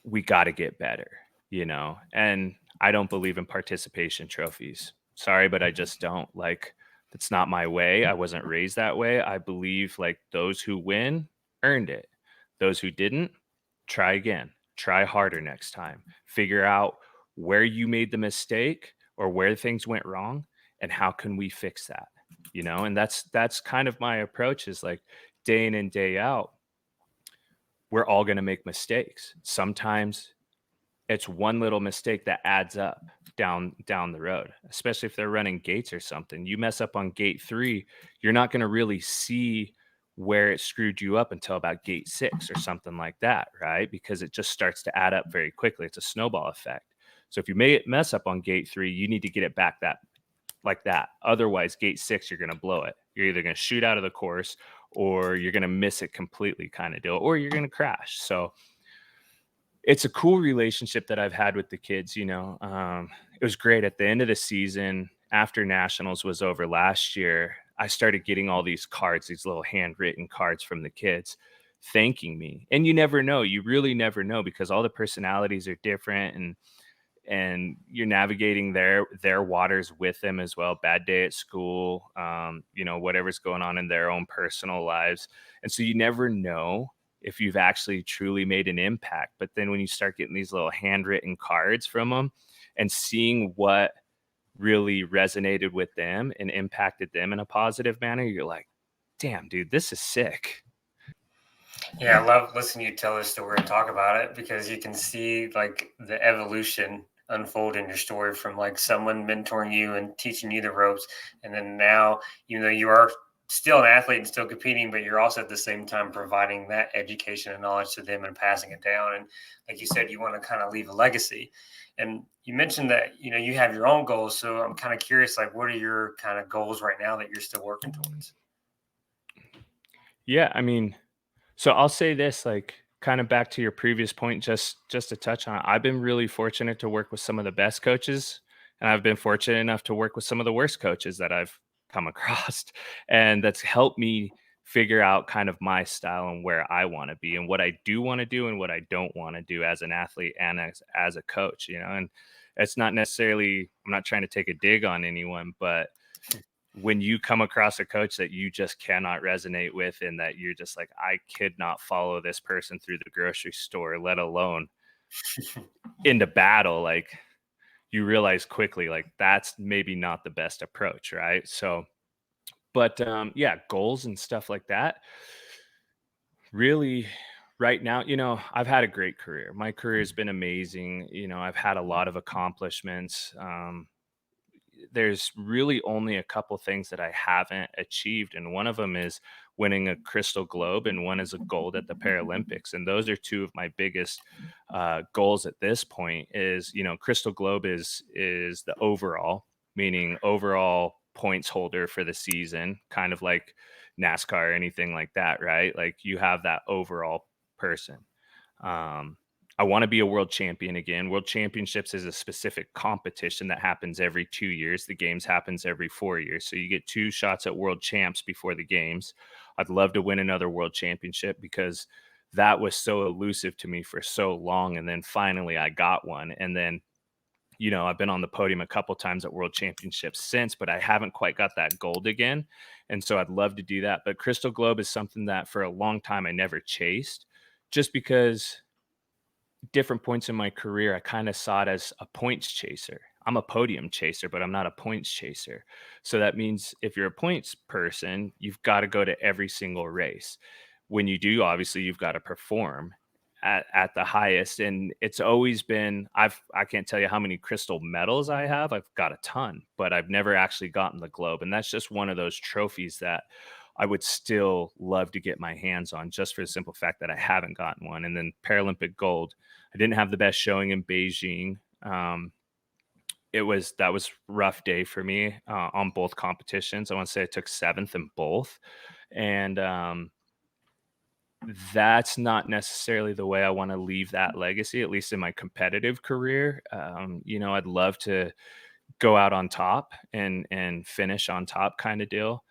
we got to get better. And I don't believe in participation trophies. Sorry, but I just don't. Like, that's not my way. I wasn't raised that way. I believe like those who win earned it. Those who didn't, try again. Try harder next time. Figure out where you made the mistake or where things went wrong and how can we fix that. And that's kind of my approach is like day in and day out, we're all going to make mistakes. Sometimes it's one little mistake that adds up down the road, especially if they're running gates or something. You mess up on gate 3, you're not going to really see where it screwed you up until about gate 6 or something like that, right? Because it just starts to add up very quickly. It's a snowball effect. So if you mess up on gate 3, you need to get it back that like that. Otherwise, gate 6, you're going to blow it. You're either going to shoot out of the course or you're going to miss it completely, kind of deal, or you're going to crash. So it's a cool relationship that I've had with the kids. It was great at the end of the season after nationals was over last year. I started getting all these cards, these little handwritten cards from the kids thanking me. And you never know, you really never know, because all the personalities are different and you're navigating their waters with them as well. Bad day at school, whatever's going on in their own personal lives. And so you never know if you've actually truly made an impact. But then when you start getting these little handwritten cards from them and seeing what really resonated with them and impacted them in a positive manner, you're like, damn, dude, this is sick. Yeah, I love listening to you tell this story and talk about it because you can see like the evolution unfold in your story from like someone mentoring you and teaching you the ropes. And then now, even though you are still an athlete and still competing, but you're also at the same time providing that education and knowledge to them and passing it down. And like you said, you want to kind of leave a legacy. And you mentioned that, you have your own goals. So I'm kind of curious, like, what are your kind of goals right now that you're still working towards? Yeah, I mean, so I'll say this, like, kind of back to your previous point, just to touch on it. I've been really fortunate to work with some of the best coaches, and I've been fortunate enough to work with some of the worst coaches that I've come across, and that's helped me figure out kind of my style and where I want to be and what I do want to do and what I don't want to do as an athlete and as a coach. And it's not necessarily, I'm not trying to take a dig on anyone, but when you come across a coach that you just cannot resonate with and that you're just like, I could not follow this person through the grocery store, let alone into battle, like you realize quickly, like that's maybe not the best approach, right? So, but yeah, goals and stuff like that. Really, right now, I've had a great career. My career has been amazing. I've had a lot of accomplishments. There's really only a couple things that I haven't achieved, and one of them is winning a crystal globe, and one is a gold at the Paralympics. And those are two of my biggest goals at this point. Is crystal globe is the overall, meaning overall points holder for the season, kind of like NASCAR or anything like that, right? Like you have that overall person. um, I want to be a world champion again. World championships is a specific competition that happens every 2 years. The games happens every 4 years. So you get two shots at world champs before the games. I'd love to win another world championship because that was so elusive to me for so long. And then finally I got one. And then, I've been on the podium a couple times at world championships since, but I haven't quite got that gold again. And so I'd love to do that. But Crystal Globe is something that for a long time I never chased just because different points in my career, I kind of saw it as a points chaser. I'm a podium chaser, but I'm not a points chaser. So that means if you're a points person, you've got to go to every single race. When you do, obviously, you've got to perform at the highest. And it's always been, I can't tell you how many crystal medals I have. I've got a ton, but I've never actually gotten the globe. And that's just one of those trophies that I would still love to get my hands on just for the simple fact that I haven't gotten one. And then Paralympic gold. I didn't have the best showing in Beijing. That was rough day for me on both competitions. I want to say I took seventh in both, and that's not necessarily the way I want to leave that legacy, at least in my competitive career. I'd love to go out on top and finish on top, kind of deal.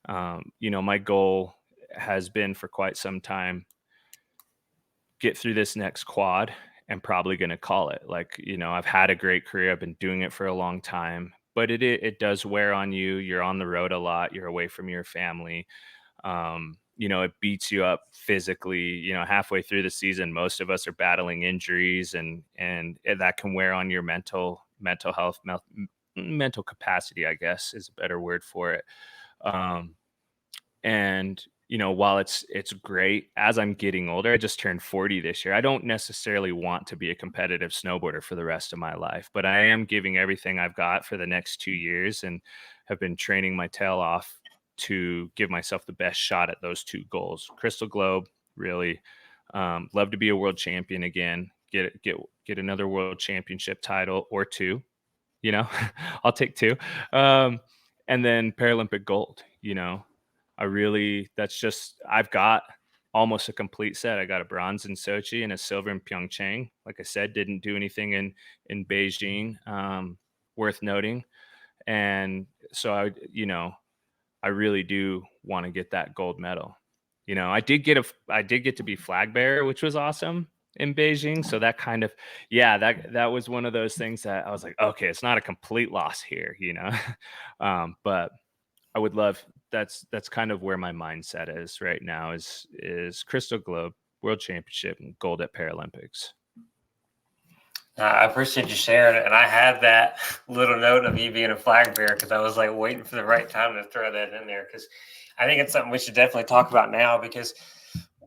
My goal has been for quite some time get through this next quad and probably going to call it. Like, I've had a great career. I've been doing it for a long time, but it does wear on you. You're on the road a lot. You're away from your family. It beats you up physically. Halfway through the season, most of us are battling injuries, and that can wear on your mental health, mental capacity, I guess is a better word for it. Um, and while it's great, as I'm getting older, I just turned 40 this year. I don't necessarily want to be a competitive snowboarder for the rest of my life, but I am giving everything I've got for the next 2 years and have been training my tail off to give myself the best shot at those two goals. Crystal Globe, really. Love to be a world champion again. Get another world championship title or two. I'll take two. Um, and then Paralympic gold. I've got almost a complete set. I got a bronze in Sochi and a silver in Pyeongchang. Like I said, didn't do anything in Beijing, worth noting. And so I really do want to get that gold medal. I did get to be flag bearer, which was awesome in Beijing. So that kind of, yeah, that was one of those things that I was like, okay, it's not a complete loss here. But I would love that's kind of where my mindset is right now is Crystal Globe, World Championship, and gold at Paralympics. I appreciate you sharing it. And I had that little note of you being a flag bearer because I was like waiting for the right time to throw that in there because I think it's something we should definitely talk about now because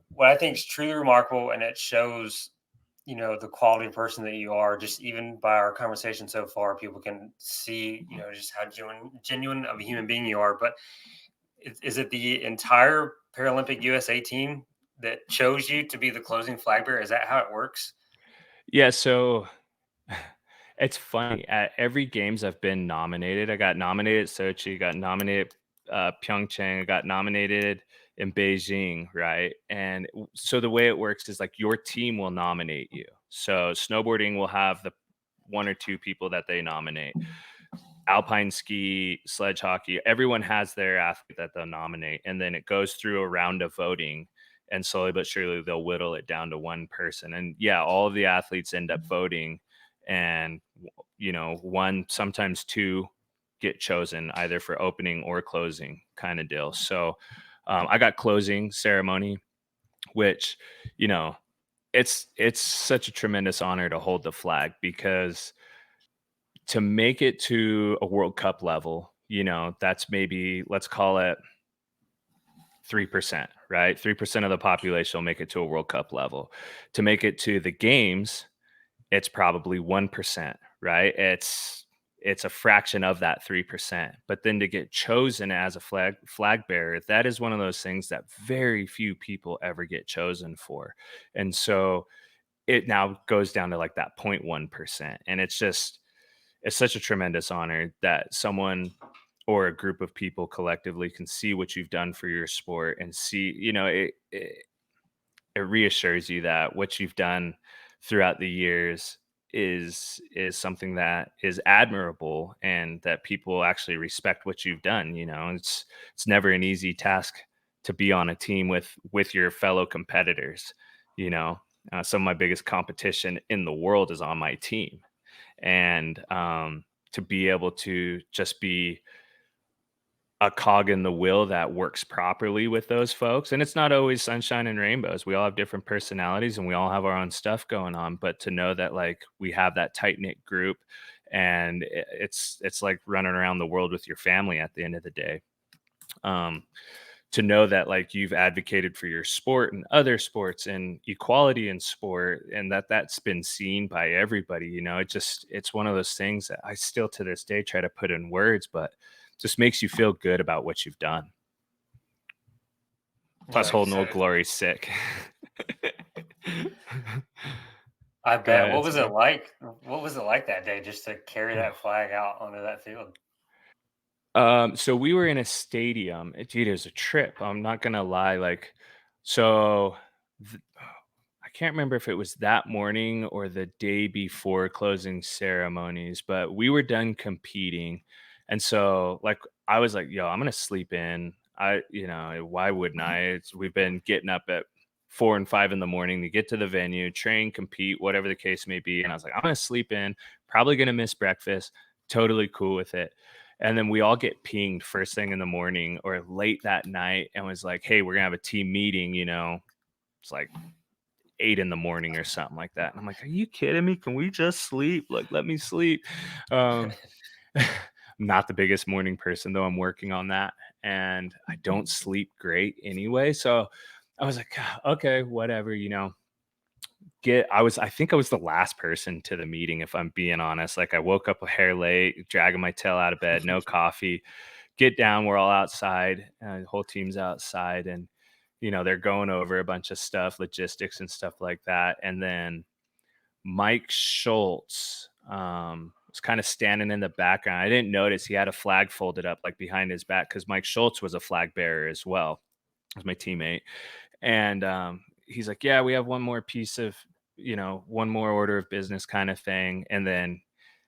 what I think is truly remarkable and it shows, the quality of person that you are, just even by our conversation so far, people can see, just how genuine of a human being you are. But is it the entire Paralympic USA team that chose you to be the closing flag bearer? Is that how it works? Yeah, so it's funny. At every games I've been nominated, I got nominated at Sochi, got nominated Pyeongchang, I got nominated in Beijing, right? And so the way it works is like your team will nominate you. So snowboarding will have the one or two people that they nominate. Alpine ski, sledge hockey, everyone has their athlete that they'll nominate. And then it goes through a round of voting. And slowly but surely they'll whittle it down to one person. And yeah, all of the athletes end up voting. And, one, sometimes two get chosen either for opening or closing kind of deal. So I got closing ceremony, which, you know, it's such a tremendous honor to hold the flag because to make it to a World Cup level, that's maybe, let's call it 3%, right? 3% of the population will make it to a World Cup level. To make it to the games, it's probably 1%, right? It's a fraction of that 3%. But then to get chosen as a flag bearer, that is one of those things that very few people ever get chosen for. And so it now goes down to like that 0.1%. And it's such a tremendous honor that someone or a group of people collectively can see what you've done for your sport and see, it reassures you that what you've done throughout the years is something that is admirable and that people actually respect what you've done. It's never an easy task to be on a team with your fellow competitors. Some of my biggest competition in the world is on my team, and to be able to just be a cog in the wheel that works properly with those folks. And it's not always sunshine and rainbows. We all have different personalities and we all have our own stuff going on. But to know that like we have that tight knit group, and it's like running around the world with your family at the end of the day. Um, to know that like you've advocated for your sport and other sports and equality in sport, and that's been seen by everybody, it's one of those things that I still to this day try to put in words, but just makes you feel good about what you've done. Yeah, Plus like you holding said, Old Glory's sick. I Go bet. ahead, What was it sorry. like? What was it like that day just to carry that flag out onto that field? So we were in a stadium. Dude, it was a trip. I'm not gonna lie. Like, so I can't remember if it was that morning or the day before closing ceremonies, but we were done competing. And so like I was like, yo, I'm gonna sleep in. Why wouldn't I? We've been getting up at 4 and 5 in the morning to get to the venue, train, compete, whatever the case may be. And I was like, I'm gonna sleep in, probably gonna miss breakfast, totally cool with it. And then we all get pinged first thing in the morning or late that night and was like, hey, we're gonna have a team meeting, it's like 8 in the morning or something like that. And I'm like, are you kidding me? Can we just sleep? Like, let me sleep. Um, I'm not the biggest morning person, though. I'm working on that. And I don't sleep great anyway. So I was like, "Ah, okay, whatever, I think I was the last person to the meeting, if I'm being honest. Like I woke up a hair late, dragging my tail out of bed, no coffee, get down, we're all outside, the whole team's outside, and they're going over a bunch of stuff, logistics and stuff like that. And then Mike Schultz was kind of standing in the background. I didn't notice he had a flag folded up like behind his back because Mike Schultz was a flag bearer as well as my teammate. And he's like, yeah, we have one more piece of, one more order of business kind of thing. And then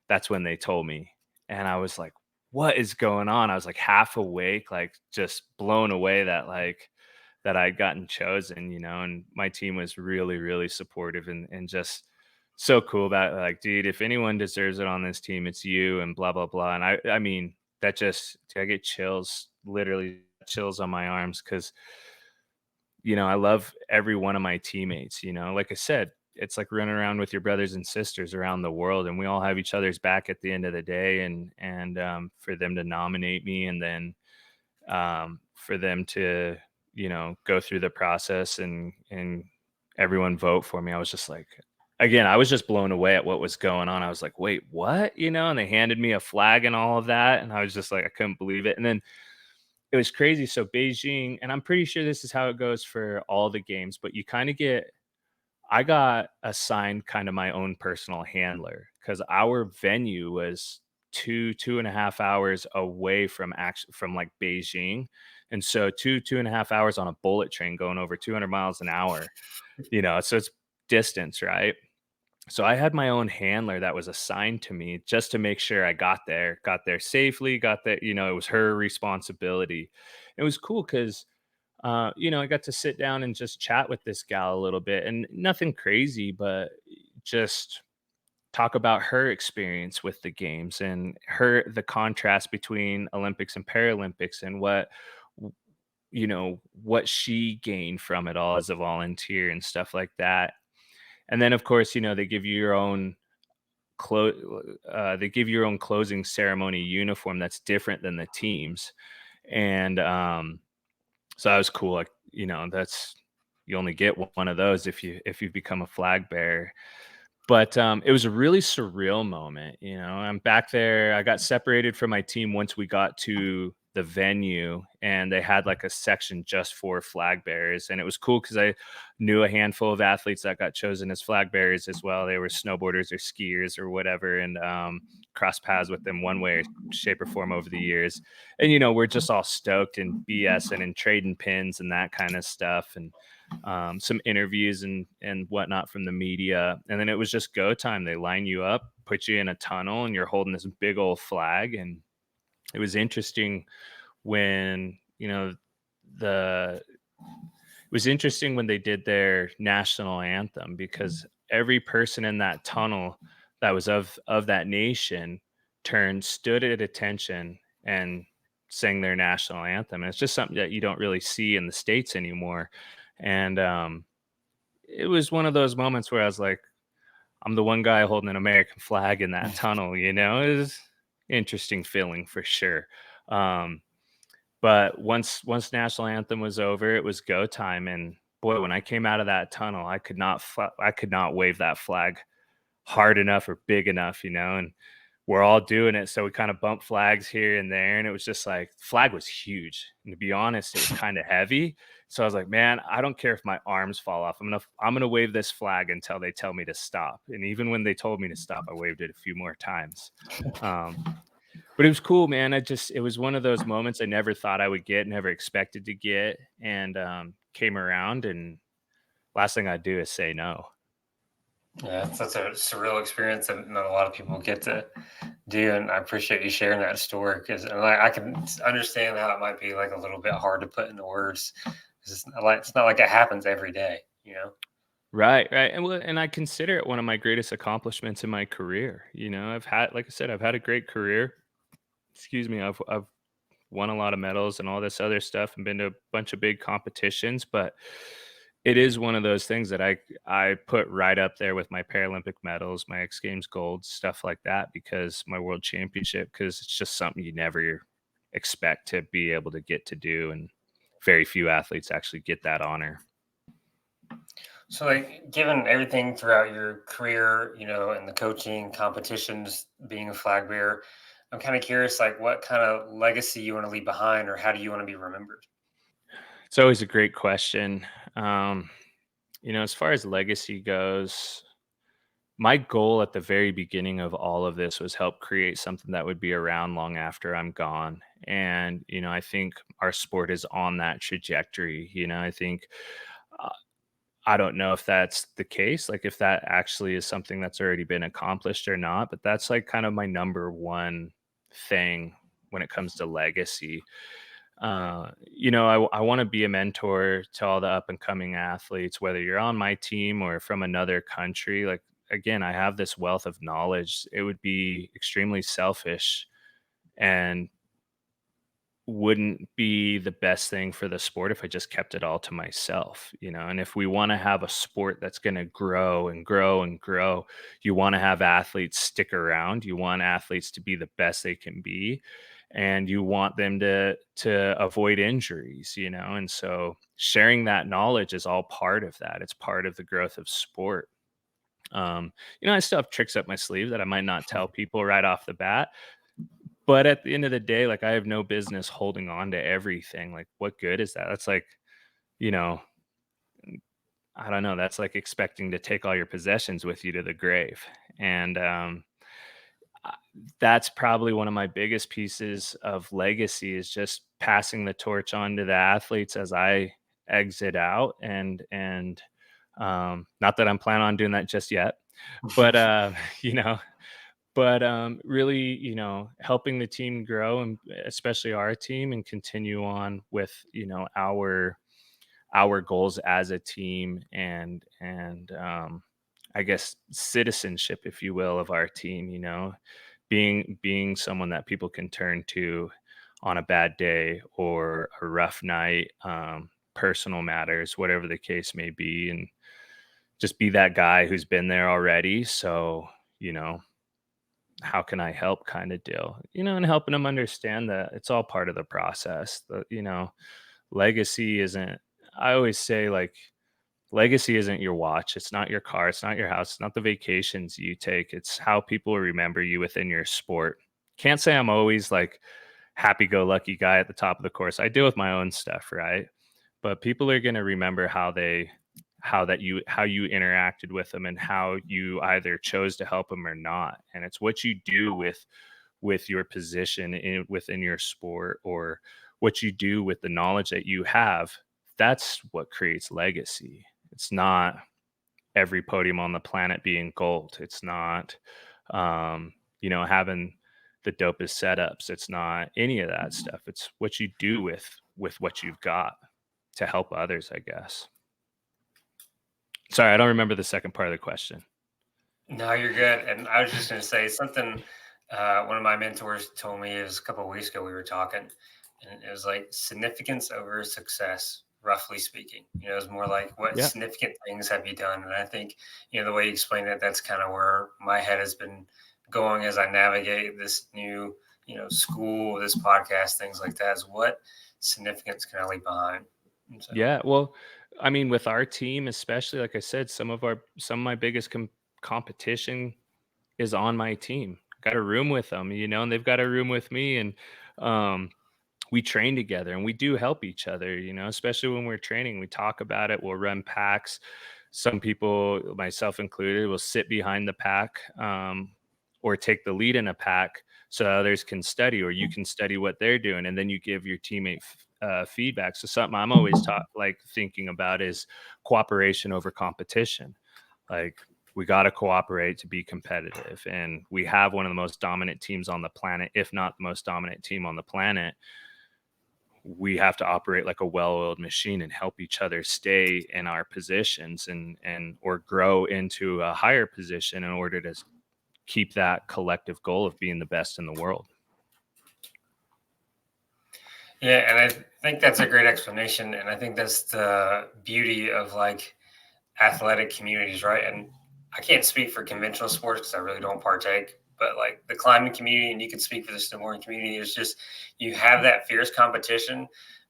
that's when they told me. And I was like, what is going on? I was like half awake, like just blown away that I'd gotten chosen, and my team was really, really supportive and just so cool about it. Like, dude, if anyone deserves it on this team, it's you and blah, blah, blah. And I mean, I get chills, literally chills on my arms because I love every one of my teammates, like I said, it's like running around with your brothers and sisters around the world, and we all have each other's back at the end of the day. And for them to nominate me, and then for them to, go through the process and everyone vote for me, I was just like, again, I was just blown away at what was going on. I was like, wait, what? And they handed me a flag and all of that, and I was just like, I couldn't believe it. And then it was crazy. So Beijing, and I'm pretty sure this is how it goes for all the games, but you kind of get, I got assigned kind of my own personal handler because our venue was 2.5 hours away from like Beijing. And so 2.5 hours on a bullet train going over 200 miles an hour, so it's distance, right? So I had my own handler that was assigned to me just to make sure I got there safely, got there, it was her responsibility. It was cool because, I got to sit down and just chat with this gal a little bit, and nothing crazy, but just talk about her experience with the games and the contrast between Olympics and Paralympics and what she gained from it all as a volunteer and stuff like that. And then of course, they give you your own they give you your own closing ceremony uniform that's different than the teams. And so that was cool. Like, that's you only get one of those if you become a flag bearer. But, it was a really surreal moment, I'm back there. I got separated from my team once we got to the venue, and they had, like, a section just for flag bearers, and it was cool because I knew a handful of athletes that got chosen as flag bearers as well. They were snowboarders or skiers or whatever, and, crossed paths with them one way, shape, or form over the years. And, we're just all stoked and BSing and trading pins and that kinda stuff, and some interviews and whatnot from the media, and then it was just go time. They line you up, put you in a tunnel, and you're holding this big old flag. And it was interesting when the it was interesting when they did their national anthem, because every person in that tunnel that was of that nation stood at attention and sang their national anthem. And it's just something that you don't really see in the States anymore. And it was one of those moments where I was like, I'm the one guy holding an American flag in that tunnel. It was interesting feeling for sure. Um, but once national anthem was over, it was go time. And boy, when I came out of that tunnel, I could not wave that flag hard enough or big enough, and we're all doing it. So we kind of bumped flags here and there. And it was just like, flag was huge. And to be honest, it was kind of heavy. So I was like, man, I don't care if my arms fall off. I'm gonna wave this flag until they tell me to stop. And even when they told me to stop, I waved it a few more times. Um, but it was cool, man. It was one of those moments I never thought I would get, never expected to get, and came around. And last thing I'd do is say no. Yeah, it's such a surreal experience that not a lot of people get to do, and I appreciate you sharing that story because I can understand how it might be like a little bit hard to put into words. 'Cause it's not like it happens every day, you know. Right, right. And I consider it one of my greatest accomplishments in my career. Like I said, I've had a great career. Excuse me. I've won a lot of medals and all this other stuff and been to a bunch of big competitions, but it is one of those things that I put right up there with my Paralympic medals, my X Games gold, stuff like that, because my world championship, because it's just something you never expect to be able to get to do, and very few athletes actually get that honor. So, like, given everything throughout your career, and the coaching, competitions, being a flag bearer, I'm kind of curious, like, what kind of legacy you want to leave behind, or how do you want to be remembered? It's always a great question. Um, as far as legacy goes, my goal at the very beginning of all of this was help create something that would be around long after I'm gone. And, I think our sport is on that trajectory. I think, uh, I don't know if that's the case, like if that actually is something that's already been accomplished or not, but that's like kind of my number one thing when it comes to legacy. I want to be a mentor to all the up and coming athletes, whether you're on my team or from another country. Like, again, I have this wealth of knowledge. It would be extremely selfish and wouldn't be the best thing for the sport if I just kept it all to myself. And if we want to have a sport that's going to grow and grow and grow, you want to have athletes stick around. You want athletes to be the best they can be, and you want them to avoid injuries. And so sharing that knowledge is all part of that. It's part of the growth of sport. I still have tricks up my sleeve that I might not tell people right off the bat, but at the end of the day, like, I have no business holding on to everything. Like, what good is that? That's like, you know, I don't know. That's like expecting to take all your possessions with you to the grave. And uh, that's probably one of my biggest pieces of legacy, is just passing the torch on to the athletes as I exit out. And not that I'm planning on doing that just yet, but you know, really, helping the team grow, and especially our team, and continue on with, our goals as a team, and I guess citizenship, if you will, of our team, being someone that people can turn to on a bad day or a rough night, personal matters, whatever the case may be. And just be that guy who's been there already. So, you know, how can I help kind of deal, and helping them understand that it's all part of the process. Legacy isn't, I always say, like, legacy isn't your watch. It's not your car. It's not your house. It's not the vacations you take. It's how people remember you within your sport. Can't say I'm always like happy go lucky guy at the top of the course. I deal with my own stuff, right? But people are going to remember how you interacted with them and how you either chose to help them or not. And it's what you do with your position within your sport, or what you do with the knowledge that you have. That's what creates legacy. It's not every podium on the planet being gold. It's not, having the dopest setups. It's not any of that stuff. It's what you do with what you've got to help others, I guess. Sorry, I don't remember the second part of the question. No, you're good. And I was just going to say something. One of my mentors told me, it was a couple of weeks ago, we were talking, and it was like significance over success, roughly speaking. It was more like, what Yeah. significant things have you done? And I think, the way you explained it, that's kind of where my head has been going as I navigate this new, school, this podcast, things like that, is what significance can I leave behind? And so, Yeah, well, I mean, with our team, especially, like I said, some of my biggest competition is on my team. Got a room with them, and they've got a room with me, and um, we train together, and we do help each other. Especially when we're training, we talk about it. We'll run packs. Some people, myself included, will sit behind the pack, or take the lead in a pack so others can study, or you can study what they're doing, and then you give your teammate feedback. So something I'm always thinking about is cooperation over competition. Like, we got to cooperate to be competitive, and we have one of the most dominant teams on the planet, if not the most dominant team on the planet. We have to operate like a well-oiled machine and help each other stay in our positions, and or grow into a higher position in order to keep that collective goal of being the best in the world. yeah, and I think that's a great explanation. And I think that's the beauty of like athletic communities, right? And I can't speak for conventional sports because I really don't partake, but like the climbing community, and you can speak for the snowboarding community, is just you have that fierce competition,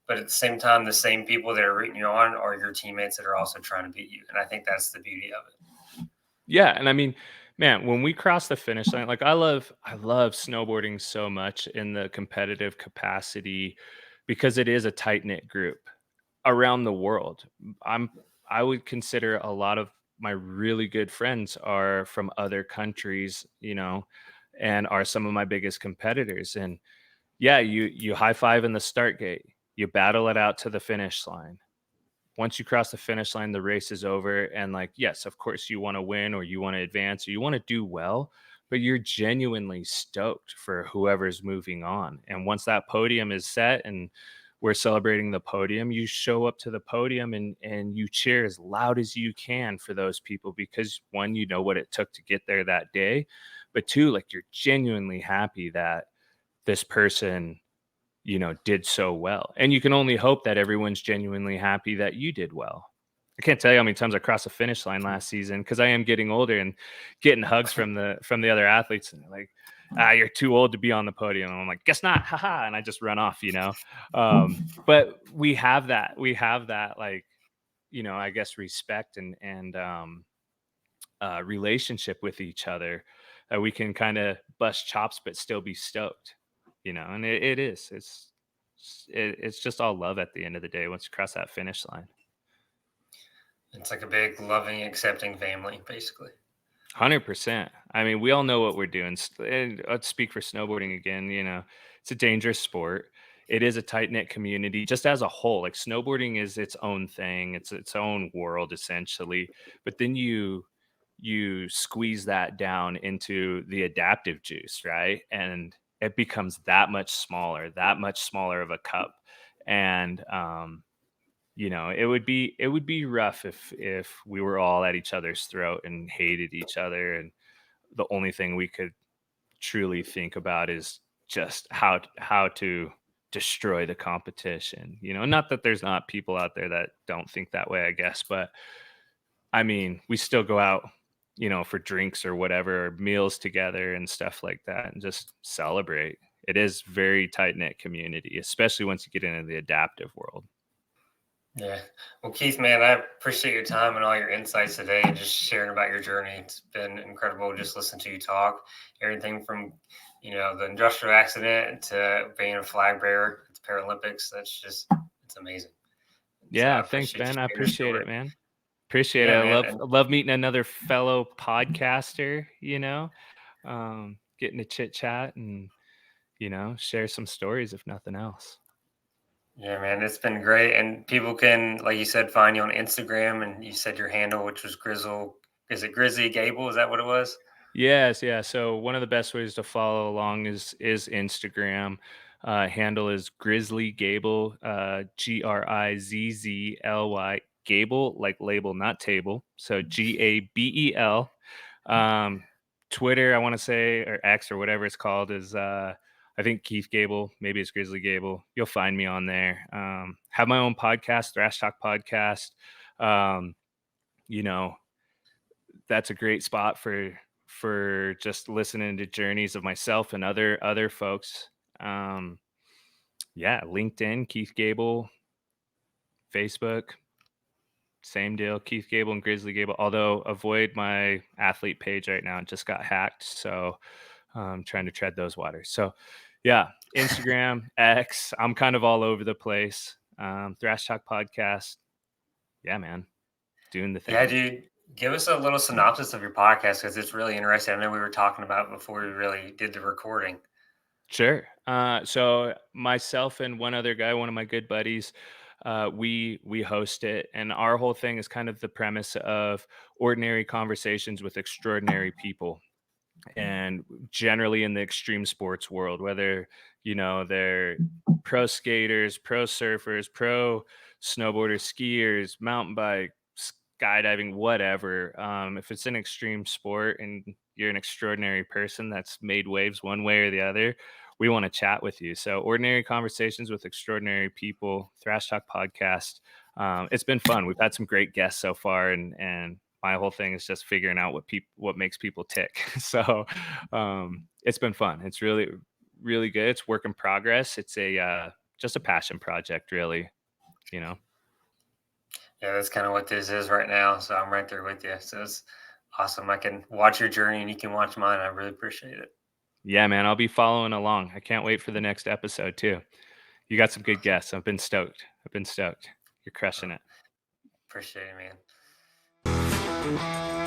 but at the same time, the same people that are rooting you on are your teammates that are also trying to beat you. And I think that's the beauty of it. Yeah, and I mean, man, when we cross the finish line, like, I love snowboarding so much in the competitive capacity, because it is a tight knit group around the world. I'm I would consider a lot of my really good friends are from other countries, and are some of my biggest competitors. And yeah, you high five in the start gate, you battle it out to the finish line. Once you cross the finish line, the race is over. And, like, yes, of course you want to win, or you want to advance, or you want to do well, but you're genuinely stoked for whoever's moving on. And once that podium is set and we're celebrating the podium, you show up to the podium, and you cheer as loud as you can for those people, because one, you know what it took to get there that day, but two, like, you're genuinely happy that this person did so well. And you can only hope that everyone's genuinely happy that you did well. I can't tell you how many times I crossed the finish line last season, because I am getting older, and getting hugs from the other athletes, and they're like, you're too old to be on the podium. And I'm like, guess not, haha, and I just run off. But we have that, like, I guess, respect and relationship with each other, that we can kind of bust chops but still be stoked. And it's just all love at the end of the day once you cross that finish line. It's like a big, loving, accepting family, basically. 100%. I mean, we all know what we're doing. And let's speak for snowboarding again. It's a dangerous sport. It is a tight knit community, just as a whole. Like, snowboarding is its own thing. It's its own world, essentially. But then you squeeze that down into the adaptive juice, right? And it becomes that much smaller of a cup. And it would be rough if we were all at each other's throat and hated each other, and the only thing we could truly think about is just how to destroy the competition. Not that there's not people out there that don't think that way, I guess, but I mean, we still go out, for drinks or whatever, or meals together and stuff like that, and just celebrate. It is very tight knit community, especially once you get into the adaptive world. Yeah. Well, Keith, man, I appreciate your time and all your insights today and just sharing about your journey. It's been incredible just listening to you talk. Everything from, the industrial accident to being a flag bearer at the Paralympics. It's amazing. So I Yeah, thanks, appreciate you Ben. I sharing your appreciate story. it, man. Appreciate it. Yeah, I man. love And I love meeting another fellow podcaster, getting to chit chat and, share some stories if nothing else. yeah, man, it's been great. And people can, like you said, find you on Instagram. And you said your handle, which was Grizzle. Is it Grizzly Gable? Is that what it was? Yes, yeah. So one of the best ways to follow along is Instagram. Handle is Grizzly Gable, Grizzly Gable, like label, not table. So Gabel. Um, Twitter, I want to say, or X or whatever it's called, is I think Keith Gable. Maybe it's Grizzly Gable. You'll find me on there. Have my own podcast, Thrash Talk Podcast. Um, you know, that's a great spot for just listening to journeys of myself and other folks. Um, yeah, LinkedIn, Keith Gable, Facebook, same deal, Keith Gable and Grizzly Gable. Although avoid my athlete page right now; it just got hacked, so I'm trying to tread those waters. So, yeah, Instagram, X. I'm kind of all over the place. Thrash Talk Podcast. Yeah, man, doing the Yeah, thing. dude. Give us a little synopsis of your podcast because it's really interesting. I know we were talking about it before we really did the recording. Sure. So myself and one other guy, one of my good buddies, we host it, and our whole thing is kind of the premise of ordinary conversations with extraordinary people, and generally in the extreme sports world, whether they're pro skaters, pro snowboarders, skiers, mountain bike, skydiving, whatever. If it's an extreme sport and you're an extraordinary person that's made waves one way or the other, we want to chat with you. So ordinary conversations with extraordinary people, Thrash Talk Podcast. It's been fun. We've had some great guests so far, and my whole thing is just figuring out what makes people tick. So it's been fun. It's really good. It's work in progress. It's a just a passion project, really. You know. Yeah, that's kind of what this is right now. So I'm right there with you. So it's awesome. I can watch your journey and you can watch mine. I really appreciate it. Yeah, man. I'll be following along. I can't wait for the next episode too. You got some good Awesome. guests. I've been stoked. I've been stoked. You're Uh, crushing it. Appreciate it, man.